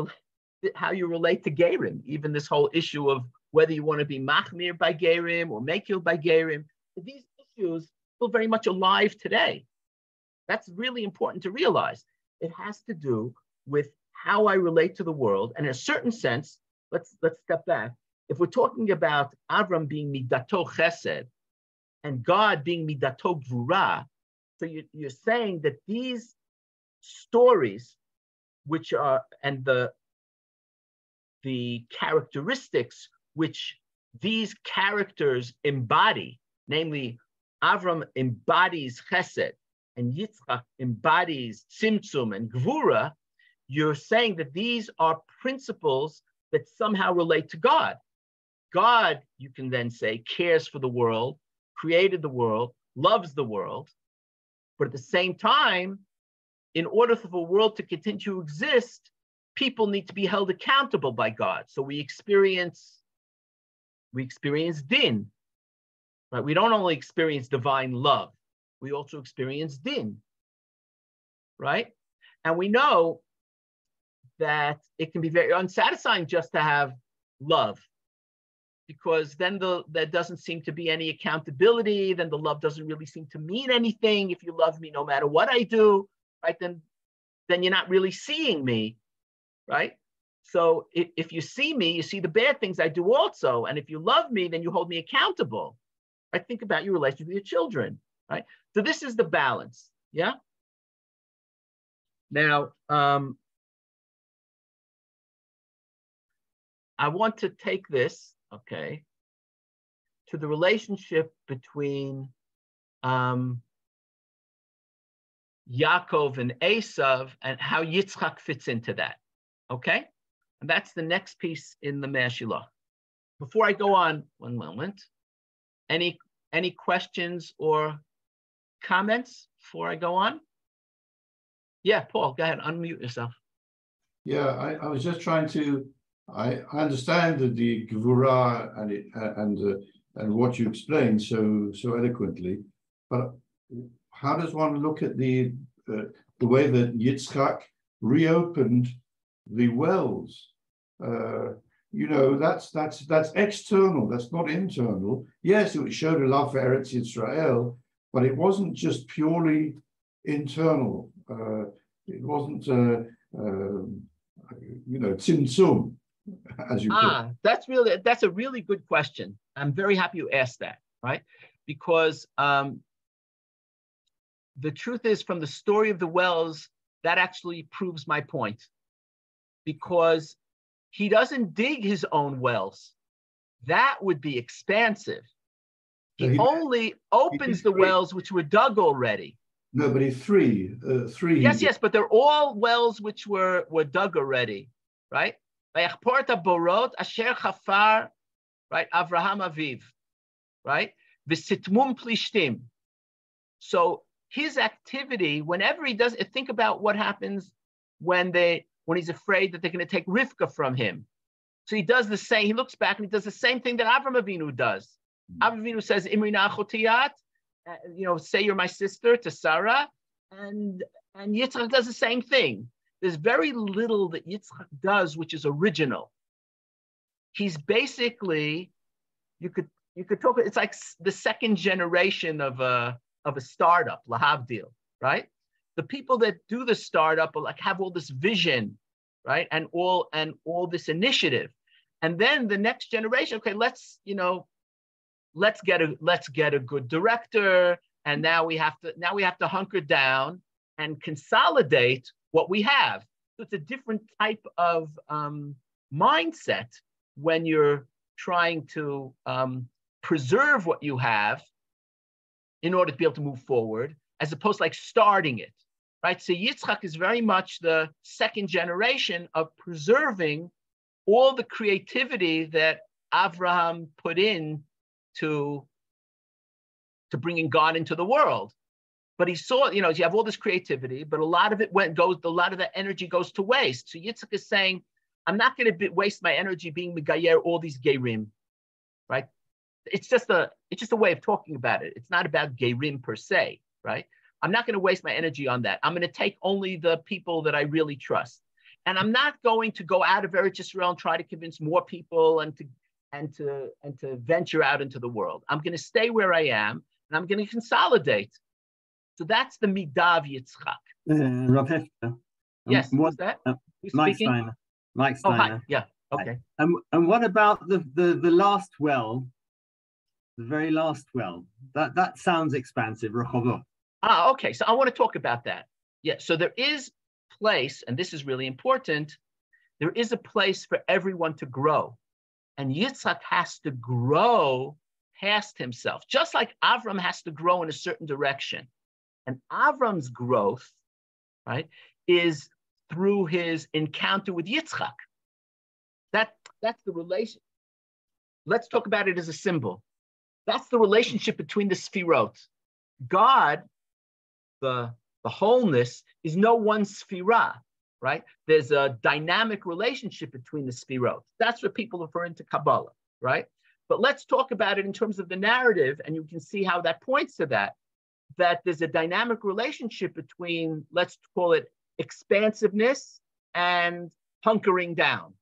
how you relate to Gerim, even this whole issue of whether you want to be Machmir by Gerim or Mekil by Gerim. These issues still very much alive today. That's really important to realize. It has to do with how I relate to the world. And in a certain sense, let's step back. If we're talking about Avram being Midato Chesed and God being Midato Gvura, so you're saying that these stories, which are, and the characteristics which these characters embody, namely Avram embodies Chesed and Yitzchak embodies Tzimtzum and Gvura, you're saying that these are principles that somehow relate to God. God, you can then say, cares for the world, created the world, loves the world, but at the same time, in order for the world to continue to exist, people need to be held accountable by God. So we experience din, right? We don't only experience divine love, we also experience din, right? And we know that it can be very unsatisfying just to have love, because then there doesn't seem to be any accountability. Then the love doesn't really seem to mean anything. If you love me no matter what I do, right, then you're not really seeing me, right? So if you see me, you see the bad things I do also. And if you love me, then you hold me accountable. I think about your relationship with your children, right? So this is the balance, yeah? Now, I want to take this, okay, to the relationship between Yaakov and Esav and how Yitzchak fits into that, okay? And that's the next piece in the Mashilach. Before I go on, one moment, any questions or comments before I go on? Yeah, Paul, go ahead, unmute yourself. Yeah, I was just trying to, I understand the Gevurah and what you explained so eloquently, but how does one look at the way that Yitzchak reopened the wells? You know, that's external. That's not internal. Yes, it showed a love for Eretz Yisrael, but it wasn't just purely internal. It wasn't, you know, tzimtzum, as you put it. That's a really good question. I'm very happy you asked that, right? Because the truth is, from the story of the wells, that actually proves my point. Because he doesn't dig his own wells. That would be expansive. He only opens the wells which were dug already. No, but three. Yes, but they're all wells which were dug already, right? Right? Avraham Aviv, right? V'sitmum plishtim. So his activity, whenever he does, think about what happens when he's afraid that they're going to take Rivka from him. So he does the same. He looks back and he does the same thing that Avram Avinu does. Avram Avinu says, "Imri nachotiyat," you know, say you're my sister to Sarah, and Yitzchak does the same thing. There's very little that Yitzchak does which is original. He's basically, you could talk. It's like the second generation of a startup, lahavdil, right? The people that do the startup have all this vision, right, and all this initiative, and then the next generation. Okay, let's get a good director. and now we have to hunker down and consolidate what we have. So it's a different type of mindset when you're trying to preserve what you have in order to be able to move forward, as opposed to like starting it, right? So Yitzchak is very much the second generation of preserving all the creativity that Avraham put in to bringing God into the world. But he saw, you have all this creativity, but a lot of that energy goes to waste. So Yitzchak is saying, I'm not going to waste my energy being megayer all these gerim, right? It's just a way of talking about it. It's not about gerim per se, right? I'm not going to waste my energy on that. I'm going to take only the people that I really trust. And I'm not going to go out of Eretz Yisrael and try to convince more people and to venture out into the world. I'm going to stay where I am, and I'm going to consolidate. So that's the midah of Yitzchak. Rav Hefter. Yes, what's that? Who's Mike speaking? Steiner. Mike Oh, Steiner. hi. Yeah. Okay. And what about the last well, the very last well? That sounds expansive, Rehovot. Okay. So I want to talk about that. Yeah. So there is place, and this is really important. There is a place for everyone to grow, and Yitzchak has to grow past himself, just like Avram has to grow in a certain direction. And Avram's growth, right, is through his encounter with Yitzchak. That's the relation. Let's talk about it as a symbol. That's the relationship between the Sfirot. God, the wholeness, is no one Sfirah, right? There's a dynamic relationship between the Sfirot. That's what people refer into Kabbalah, right? But let's talk about it in terms of the narrative, and you can see how that points to that there's a dynamic relationship between, let's call it, expansiveness and hunkering down.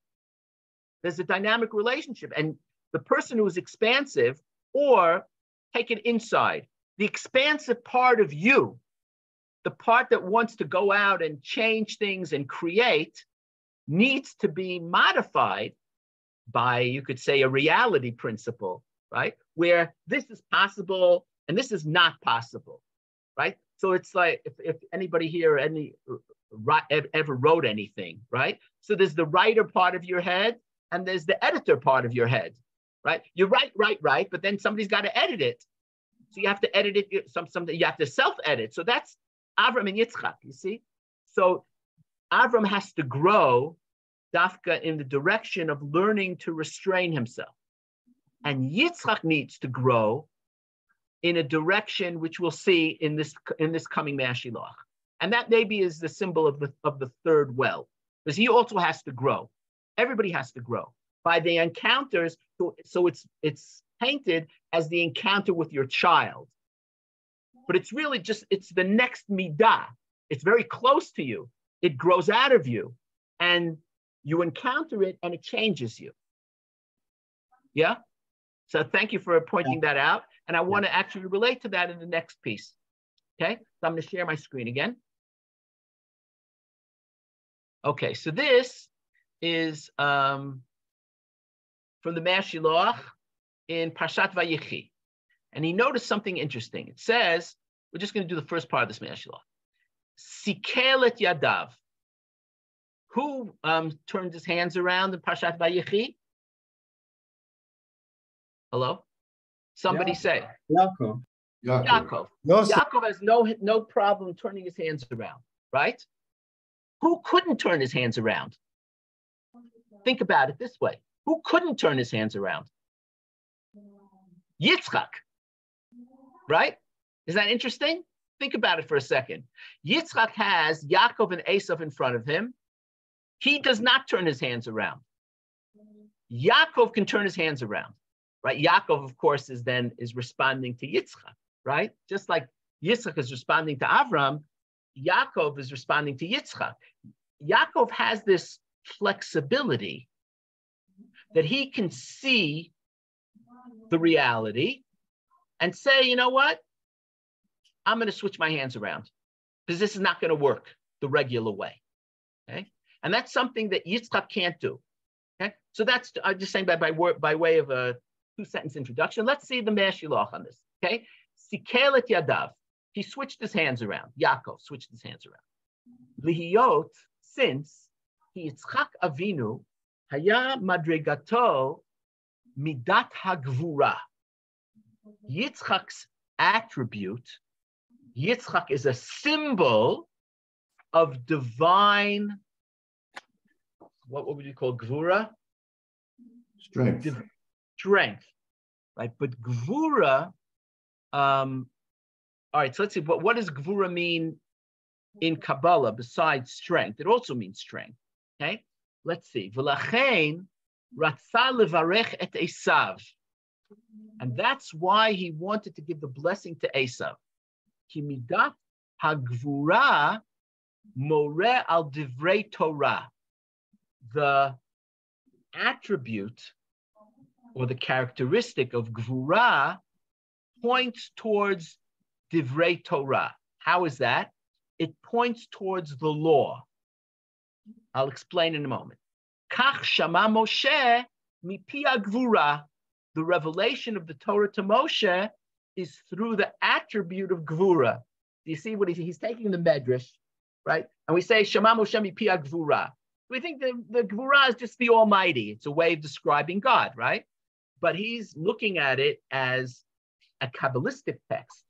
There's a dynamic relationship. And the person who is expansive, or take it inside, the expansive part of you, the part that wants to go out and change things and create, needs to be modified by, you could say, a reality principle, right? Where this is possible and this is not possible, right? So it's like, if anybody here ever wrote anything, right? So there's the writer part of your head and there's the editor part of your head, right? You write, but then somebody's got to edit it. So you have to edit it, something you have to self-edit. So that's Avram and Yitzchak, you see? So Avram has to grow dafka in the direction of learning to restrain himself. And Yitzchak needs to grow in a direction which we'll see in this coming Mashiach. And that maybe is the symbol of the third well, because he also has to grow. Everybody has to grow by the encounters. So it's painted as the encounter with your child, but it's really just, it's the next midah. It's very close to you. It grows out of you and you encounter it and it changes you. Yeah. So thank you for pointing that out. And I want to actually relate to that in the next piece. Okay. So I'm going to share my screen again. Okay. So this is from the Mashiach in Parshat Vayechi. And he noticed something interesting. It says, we're just going to do the first part of this Mashiach. Sikel et yadav. Who turned his hands around in Parshat Vayechi? Hello? Somebody say. Yaakov. Yaakov has no problem turning his hands around, right? Who couldn't turn his hands around? Think about it this way. Who couldn't turn his hands around? Yitzchak, right? Is that interesting? Think about it for a second. Yitzchak has Yaakov and Esav in front of him. He does not turn his hands around. Yaakov can turn his hands around, right? Yaakov, of course, is responding to Yitzchak, right? Just like Yitzchak is responding to Avram, Yaakov is responding to Yitzchak. Yaakov has this flexibility that he can see the reality and say, you know what? I'm going to switch my hands around because this is not going to work the regular way. Okay. And that's something that Yitzchak can't do. Okay. So that's, I'm just saying by way of a 2-sentence introduction. Let's see the Mashiach on this. Okay. Sikelet yadav. He switched his hands around. Yaakov switched his hands around. Lihiyot, since Yitzchak Avinu haya madregato midat hagvura. Yitzchak's attribute, Yitzchak is a symbol of divine, what would you call gvura? Strength. Strength, right? But gvura, all right, so let's see, what does gvura mean in Kabbalah besides strength? It also means strength, okay? Let's see. V'lachein ratza levarech et Esav. And that's why he wanted to give the blessing to Esav. Ki midat hagvura more al divrei Torah. The attribute or the characteristic of gvura points towards divrei Torah. How is that? It points towards the law. I'll explain in a moment. Kach shama Moshe mipi hagvura. The revelation of the Torah to Moshe is through the attribute of gvura. Do you see what he's taking the medrash, right? And we say shama Moshe mipi hagvura. We think the gvura is just the Almighty. It's a way of describing God, right? But he's looking at it as a Kabbalistic text.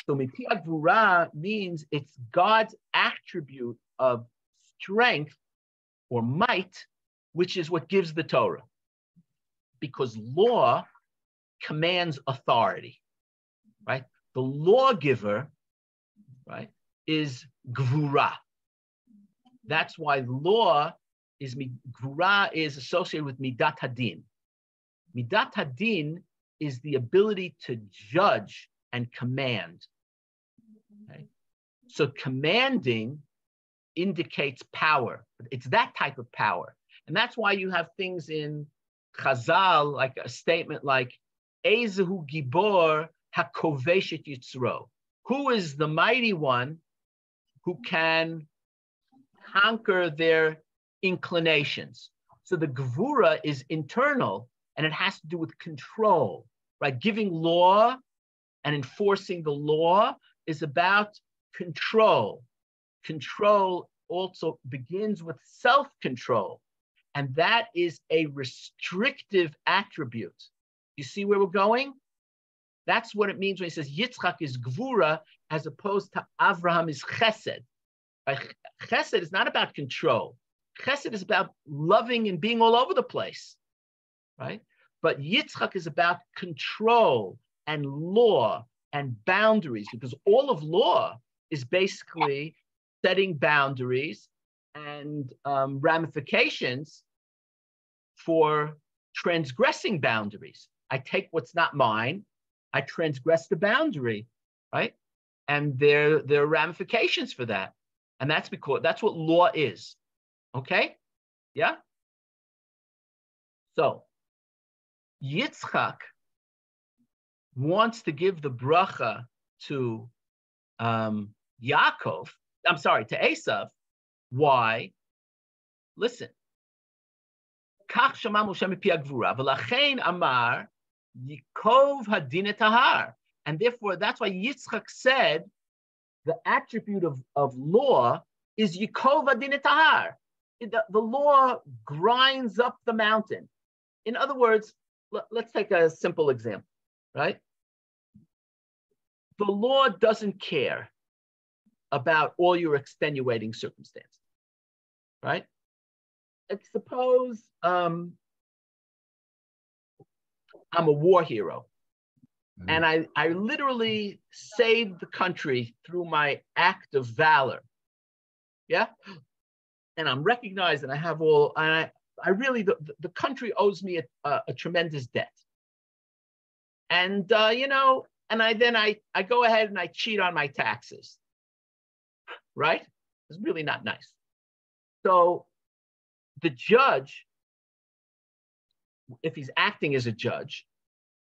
So mipi hagvura means it's God's attribute of strength or might, which is what gives the Torah. Because law commands authority, right? The lawgiver, right, is gvura. That's why gvura is associated with midat hadin. Midat hadin is the ability to judge and command. Okay? So commanding indicates power. It's that type of power. And that's why you have things in Chazal, like a statement like, Ezehu Gibor HaKoveshet Yitzro. Who is the mighty one who can conquer their inclinations? So the Gevura is internal, and it has to do with control, right? Giving law and enforcing the law is about control. Control also begins with self-control. And that is a restrictive attribute. You see where we're going? That's what it means when he says Yitzchak is Gvura as opposed to Avraham is Chesed. Right? Chesed is not about control. Chesed is about loving and being all over the place, right? But Yitzchak is about control and law and boundaries, because all of law is basically setting boundaries and ramifications for transgressing boundaries. I take what's not mine, I transgress the boundary, right? And there are ramifications for that. And that's because that's what law is. Okay? Yeah? So Yitzchak wants to give the bracha to Yaakov, I'm sorry, to Esav. Why? Listen. Kach shama Moshe mipi hagvura, v'lachein amar yikov hadin et tahar. And therefore, that's why Yitzchak said the attribute of law is yikov hadin et tahar. The law grinds up the mountain. In other words, let's take a simple example, right? The law doesn't care about all your extenuating circumstances, right? Suppose I'm a war hero, and I literally saved the country through my act of valor, yeah? And I'm recognized, and I have all, and I really, the country owes me a tremendous debt. And, you know, and I go ahead and I cheat on my taxes, right? It's really not nice. So the judge, if he's acting as a judge,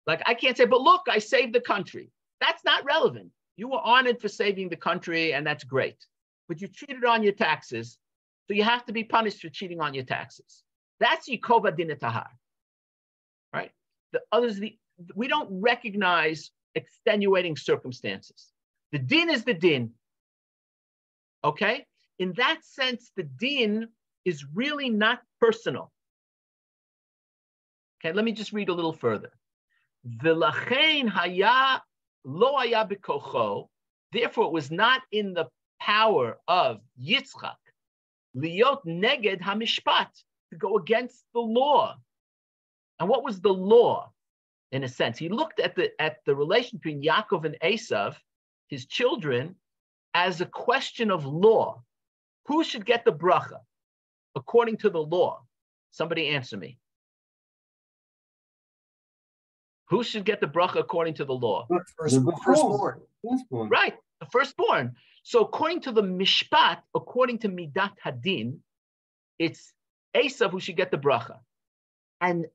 like I can't say, but look, I saved the country. That's not relevant. You were honored for saving the country, and that's great. But you cheated on your taxes, so you have to be punished for cheating on your taxes. That's Yikov Hadin et Tahar, right? The others, we don't recognize extenuating circumstances. The din is the din. Okay? In that sense, the din is really not personal. Okay, let me just read a little further. V'lachein haya lo haya b'kocho. Therefore, it was not in the power of Yitzchak liot neged hamishpat, to go against the law. And what was the law? In a sense, he looked at the relation between Yaakov and Esav, his children, as a question of law. Who should get the bracha according to the law? Somebody answer me. Who should get the bracha according to the law? Firstborn. Right, the firstborn. So according to the mishpat, according to midat hadin, it's Esav who should get the bracha. And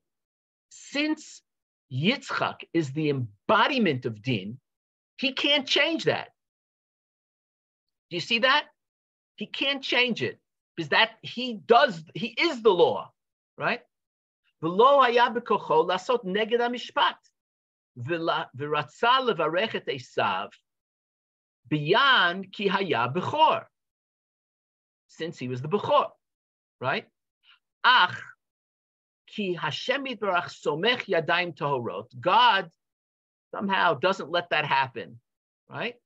since Yitzchak is the embodiment of din, he can't change that. Do you see that? He can't change it because that he is the law, right? V'lo haya b'kocho lasot neged hamishpat, v'ratza levarech et Esav biyan ki haya bechor, since he was the bechor, right? Ach ki Hashem yitbarach somech yadayim tahorot. God somehow doesn't let that happen, right?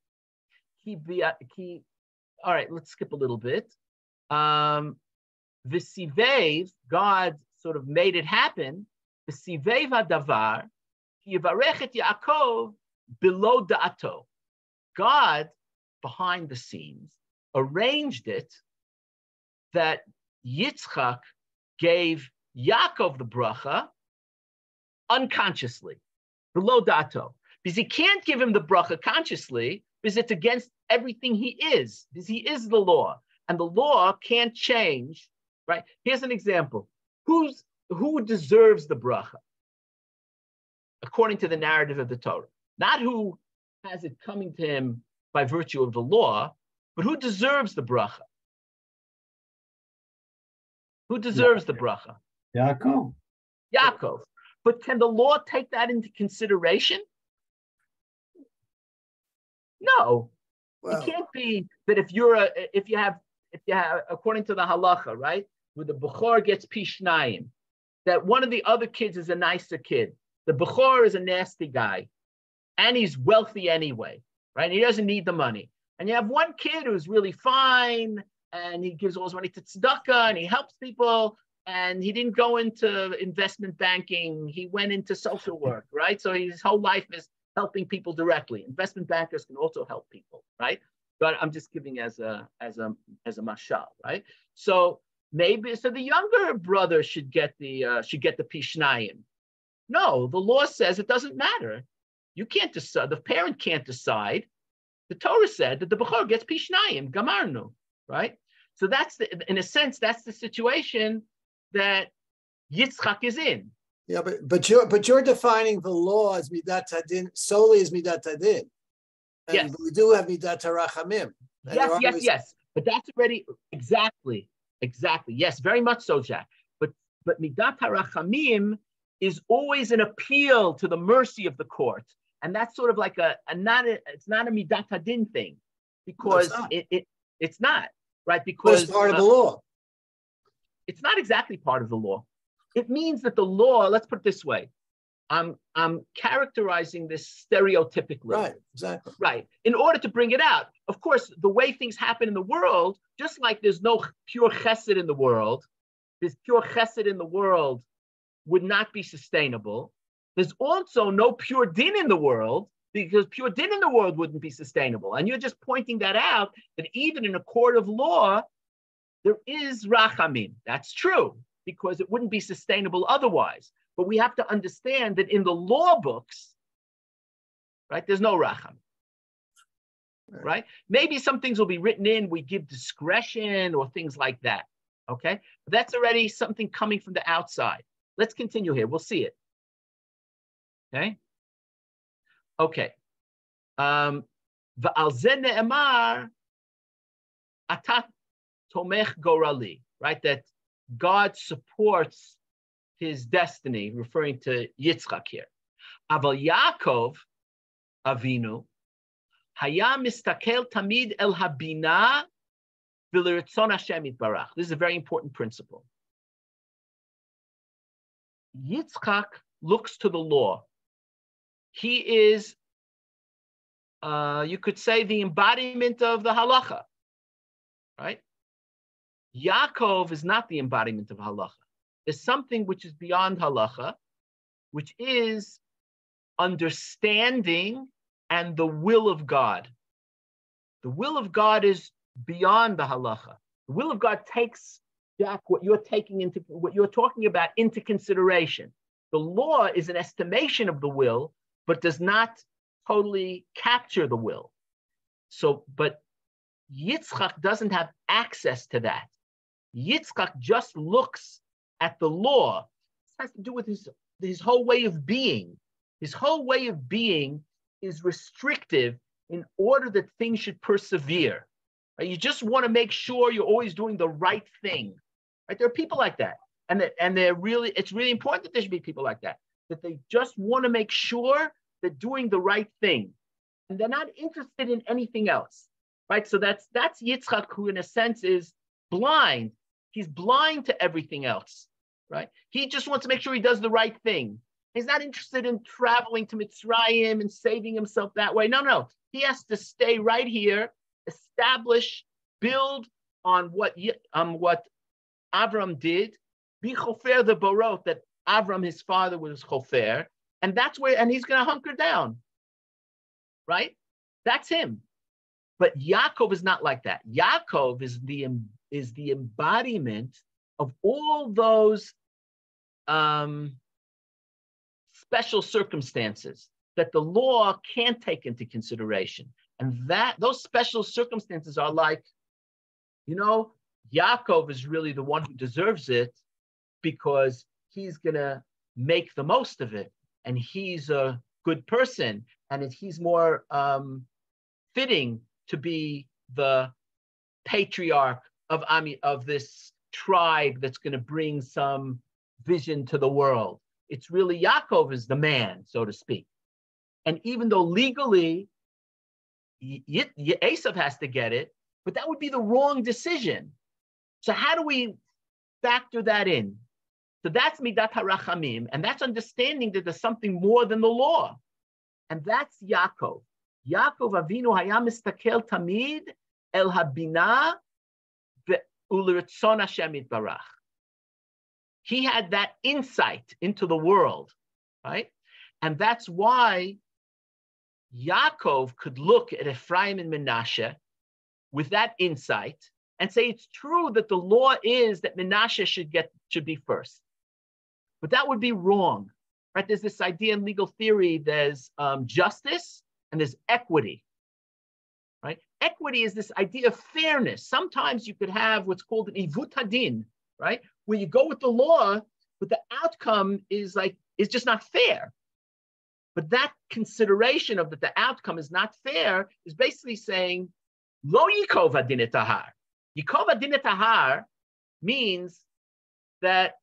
All right, let's skip a little bit. V'sivev, God sort of made it happen. V'sivev hadavar ki yivarech et Yaakov below da'ato. God, behind the scenes, arranged it that Yitzchak gave Yaakov the bracha unconsciously, below dato, because he can't give him the bracha consciously, because it's against everything he is, because he is the law, and the law can't change, right? Here's an example. Who deserves the bracha according to the narrative of the Torah? Not who has it coming to him by virtue of the law, but who deserves the bracha? Who deserves the bracha? Yaakov. Yaakov. But can the law take that into consideration? No. Well, it can't be that if you have according to the halacha, right, where the bechor gets pishnayim, that one of the other kids is a nicer kid. The bechor is a nasty guy, and he's wealthy anyway, right? He doesn't need the money. And you have one kid who's really fine, and he gives all his money to tzedakah, and he helps people, and he didn't go into investment banking. He went into social work, right? So his whole life is helping people directly. Investment bankers can also help people, right? But I'm just giving as a mashal, right? So maybe the younger brother should get the pishnayim. No, the law says it doesn't matter. You can't decide. The parent can't decide. The Torah said that the bechor gets pishnayim, gamarnu, right? So in a sense, that's the situation that Yitzchak is in. Yeah, but you're defining the law as midat hadin, solely as midat hadin. And yes, we do have midat harachamim. Yes. But that's already exactly. Yes, very much so, Jack. But midat harachamim is always an appeal to the mercy of the court, and that's sort of like it's not a midat hadin thing, because it's not, right? Because it's part of the law. It's not exactly part of the law. It means that the law, let's put it this way, I'm characterizing this stereotypically. Right, exactly. Right, in order to bring it out. Of course, the way things happen in the world, just like there's no pure chesed in the world, this pure chesed in the world would not be sustainable. There's also no pure din in the world, because pure din in the world wouldn't be sustainable. And you're just pointing that out, that even in a court of law, there is rachamim. That's true, because it wouldn't be sustainable otherwise. But we have to understand that in the law books, right, there's no rachamim, right? Maybe some things will be written in, we give discretion or things like that, okay? But that's already something coming from the outside. Let's continue here. We'll see it. Okay. V'al ze ne'emar atat tomech gorali, right? That God supports his destiny, referring to Yitzchak here. Aval Yaakov Avinu, haya mistakel tamid el habina v'liritzon Hashem yitbarach. This is a very important principle. Yitzchak looks to the law. He is, you could say, the embodiment of the halacha, right? Yaakov is not the embodiment of halacha. There's something which is beyond halacha, which is understanding and the will of God. The will of God is beyond the halacha. The will of God takes, Jack, what you're talking about into consideration. The law is an estimation of the will, but does not totally capture the will. So, but Yitzchak doesn't have access to that. Yitzchak just looks at the law. This has to do with his whole way of being. His whole way of being is restrictive in order that things should persevere. Right? You just want to make sure you're always doing the right thing. Right? There are people like that. And it's really important that there should be people like that they just want to make sure they're doing the right thing. And they're not interested in anything else. Right? So that's Yitzchak, who in a sense is blind. He's blind to everything else. Right? He just wants to make sure he does the right thing. He's not interested in traveling to Mitzrayim and saving himself that way. No. He has to stay right here, establish, build on what Avram did, be chofer the borot that Avram, his father, was chofer, and that's where, and he's going to hunker down, right? That's him. But Yaakov is not like that. Yaakov is the embodiment of all those special circumstances that the law can't take into consideration. And those special circumstances are like, Yaakov is really the one who deserves it because he's going to make the most of it. And he's a good person. And he's more fitting to be the patriarch of this tribe that's going to bring some vision to the world. It's really Yaakov is the man, so to speak. And even though legally Esav has to get it, but that would be the wrong decision. So how do we factor that in? So that's midat harachamim, and that's understanding that there's something more than the law. And that's Yaakov. Yaakov Avinu haya mistakel tamid el habina ve'uliritzon Hashem yitbarach. He had that insight into the world, right? And that's why Yaakov could look at Ephraim and Menashe with that insight and say it's true that the law is that Menashe should be first. But that would be wrong, right? There's this idea in legal theory, there's justice and there's equity, right? Equity is this idea of fairness. Sometimes you could have what's called an ivut hadin, right? Where you go with the law, but the outcome is just not fair. But that consideration of that the outcome is not fair is basically saying, lo yikov hadin et tahar. Yikov hadin et tahar means that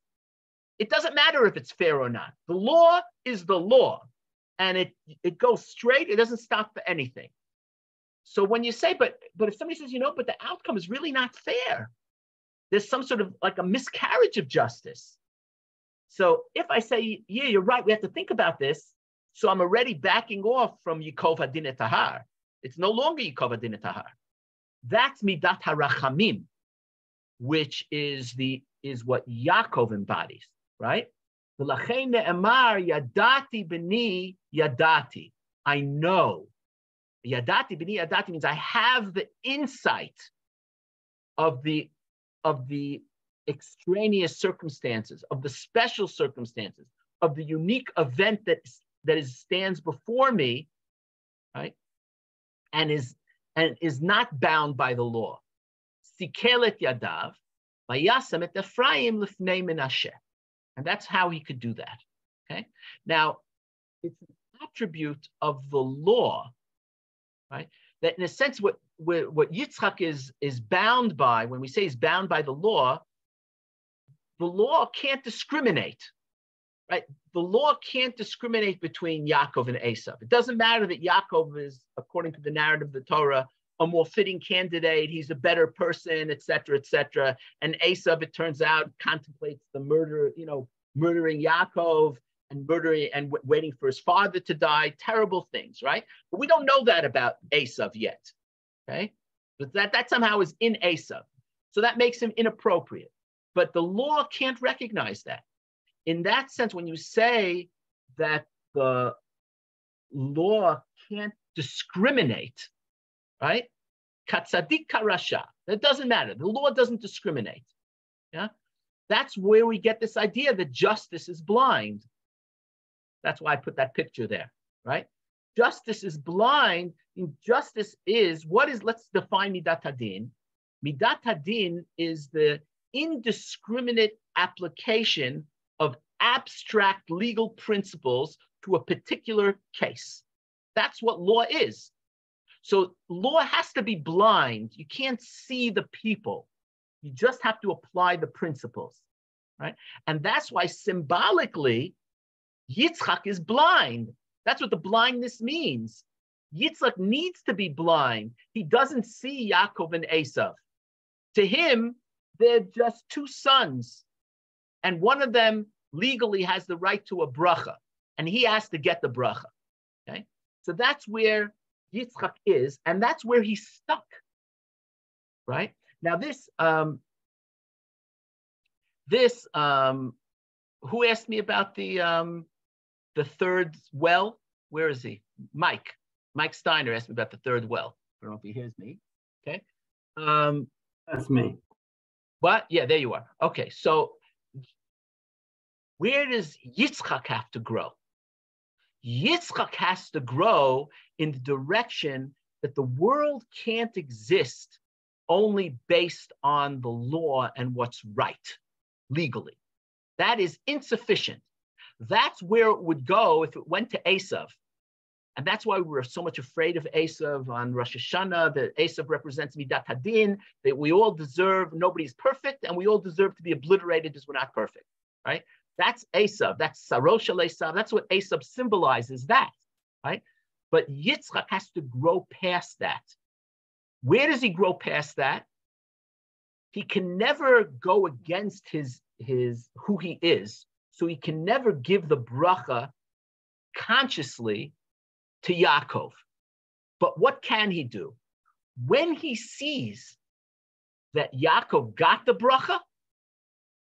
it doesn't matter if it's fair or not. The law is the law, and it goes straight. It doesn't stop for anything. So when you say, but if somebody says, but the outcome is really not fair, there's some sort of like a miscarriage of justice. So if I say, yeah, you're right, we have to think about this. So I'm already backing off from Yikov hadin et tahar. It's no longer Yikov hadin et tahar. That's midat harachamim, which is what Yaakov embodies, right? V'lachein ne'emar yadati b'ni yadati. I know. Yadati b'ni yadati means I have the insight of the extraneous circumstances, of the special circumstances, of the unique event that stands before me, right? And is not bound by the law. Sikelet yadav, vayasem et Ephraim lifnei Menashe. And that's how he could do that. Okay. Now, it's an attribute of the law, right? That in a sense, what Yitzchak is bound by, when we say he's bound by the law can't discriminate. right? The law can't discriminate between Yaakov and Esav. It doesn't matter that Yaakov is, according to the narrative of the Torah, a more fitting candidate, he's a better person, et cetera, and Esav, it turns out, contemplates the murder, murdering Yaakov and waiting for his father to die, terrible things, right? But we don't know that about Esav yet, okay? But that somehow is in Esav. So that makes him inappropriate. But the law can't recognize that. In that sense, when you say that the law can't discriminate, right? Katzadik karasha. That doesn't matter. The law doesn't discriminate. Yeah, that's where we get this idea that justice is blind. That's why I put that picture there, right? Justice is blind. Justice is what is? Let's define midat hadin. Midat hadin is the indiscriminate application of abstract legal principles to a particular case. That's what law is. So law has to be blind. You can't see the people. You just have to apply the principles, right? And that's why symbolically, Yitzchak is blind. That's what the blindness means. Yitzchak needs to be blind. He doesn't see Yaakov and Esav. To him, they're just two sons. And one of them legally has the right to a bracha. And he has to get the bracha, okay? So that's where Yitzchak is, and that's where he's stuck, right? Now who asked me about the third well? Where is he? Mike Steiner asked me about the third well. I don't know if he hears me, okay? That's me. What? Yeah, there you are. Okay, so where does Yitzchak have to grow? Yitzchak has to grow in the direction that the world can't exist only based on the law and what's right legally. That is insufficient. That's where it would go if it went to Esav. And that's why we're so much afraid of Esav on Rosh Hashanah, that Esav represents Midat Hadin, that we all deserve, nobody's perfect, and we all deserve to be obliterated because we're not perfect, right? That's Esav, that's Sarosh al Esav, that's what Esav symbolizes, that, right? But Yitzchak has to grow past that. Where does he grow past that? He can never go against his who he is, so he can never give the bracha consciously to Yaakov. But what can he do? When he sees that Yaakov got the bracha,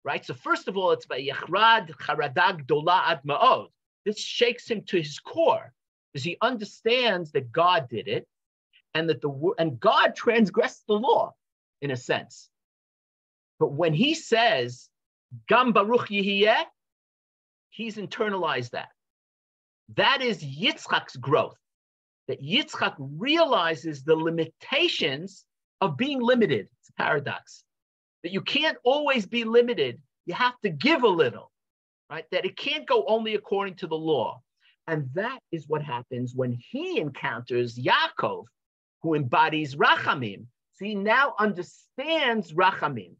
right? So first of all, it's by Yachrad Charadag Dola Ad Ma'od. This shakes him to his core, because he understands that God did it, and that and God transgressed the law, in a sense. But when he says, Gam Baruch Yihiyeh, he's internalized that. That is Yitzchak's growth. That Yitzchak realizes the limitations of being limited. It's a paradox. That you can't always be limited. You have to give a little, right? That it can't go only according to the law. And that is what happens when he encounters Yaakov, who embodies Rachamim. So he now understands Rachamim.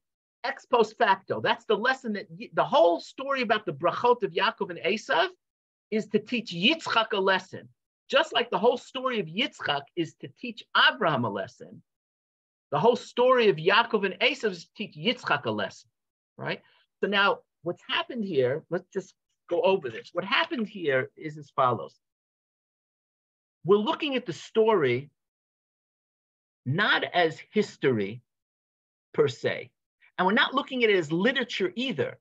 Ex post facto. That's the lesson that the whole story about the brachot of Yaakov and Esav is to teach Yitzchak a lesson. Just like the whole story of Yitzchak is to teach Abraham a lesson, the whole story of Yaakov and Esav is to teach Yitzchak a lesson, right? So now what's happened here, let's just go over this. What happened here is as follows. We're looking at the story not as history per se, and we're not looking at it as literature either.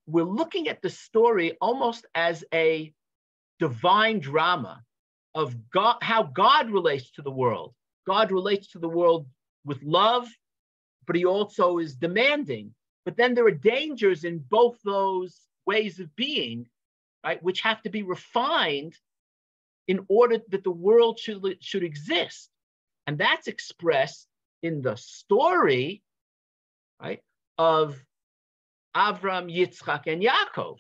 We're looking at the story almost as a divine drama of God, how God relates to the world. God relates to the world with love, but he also is demanding. But then there are dangers in both those ways of being, right, which have to be refined in order that the world should exist. And that's expressed in the story, right, of Avram, Yitzchak, and Yaakov,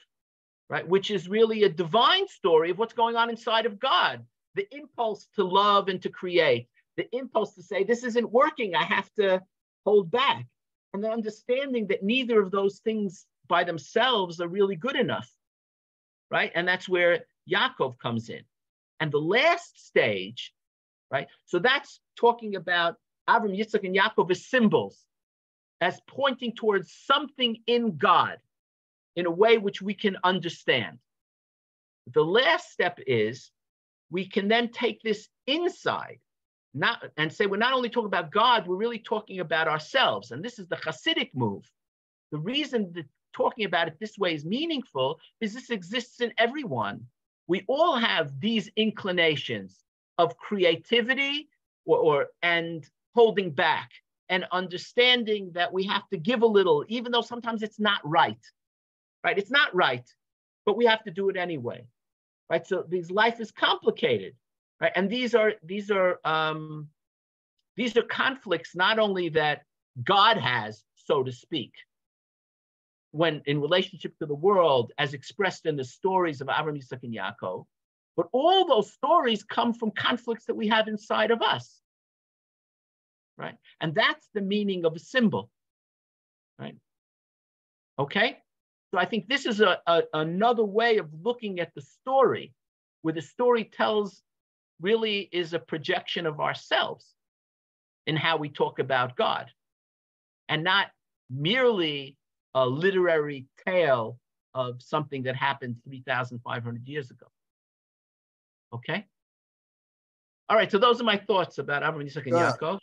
right, which is really a divine story of what's going on inside of God. The impulse to love and to create, the impulse to say, this isn't working, I have to hold back. And the understanding that neither of those things by themselves are really good enough. right? And that's where Yaakov comes in. And the last stage, right? So that's talking about Avram, Yitzchak, and Yaakov as symbols, as pointing towards something in God in a way which we can understand. The last step is we can then take this inside and say we're not only talking about God, we're really talking about ourselves. And this is the Hassidic move. The reason that talking about it this way is meaningful is this exists in everyone. We all have these inclinations of creativity and holding back and understanding that we have to give a little, even though sometimes it's not right, right? It's not right, but we have to do it anyway. Right, so this life is complicated, right? And these are conflicts not only that God has, so to speak, when in relationship to the world, as expressed in the stories of Avraham, Yitzchak, and Yaakov, but all those stories come from conflicts that we have inside of us, right? And that's the meaning of a symbol, right? Okay. So I think this is another way of looking at the story, where the story tells really is a projection of ourselves in how we talk about God, and not merely a literary tale of something that happened 3,500 years ago. Okay? All right, so those are my thoughts about Avraham, Yitzchak, and Yaakov.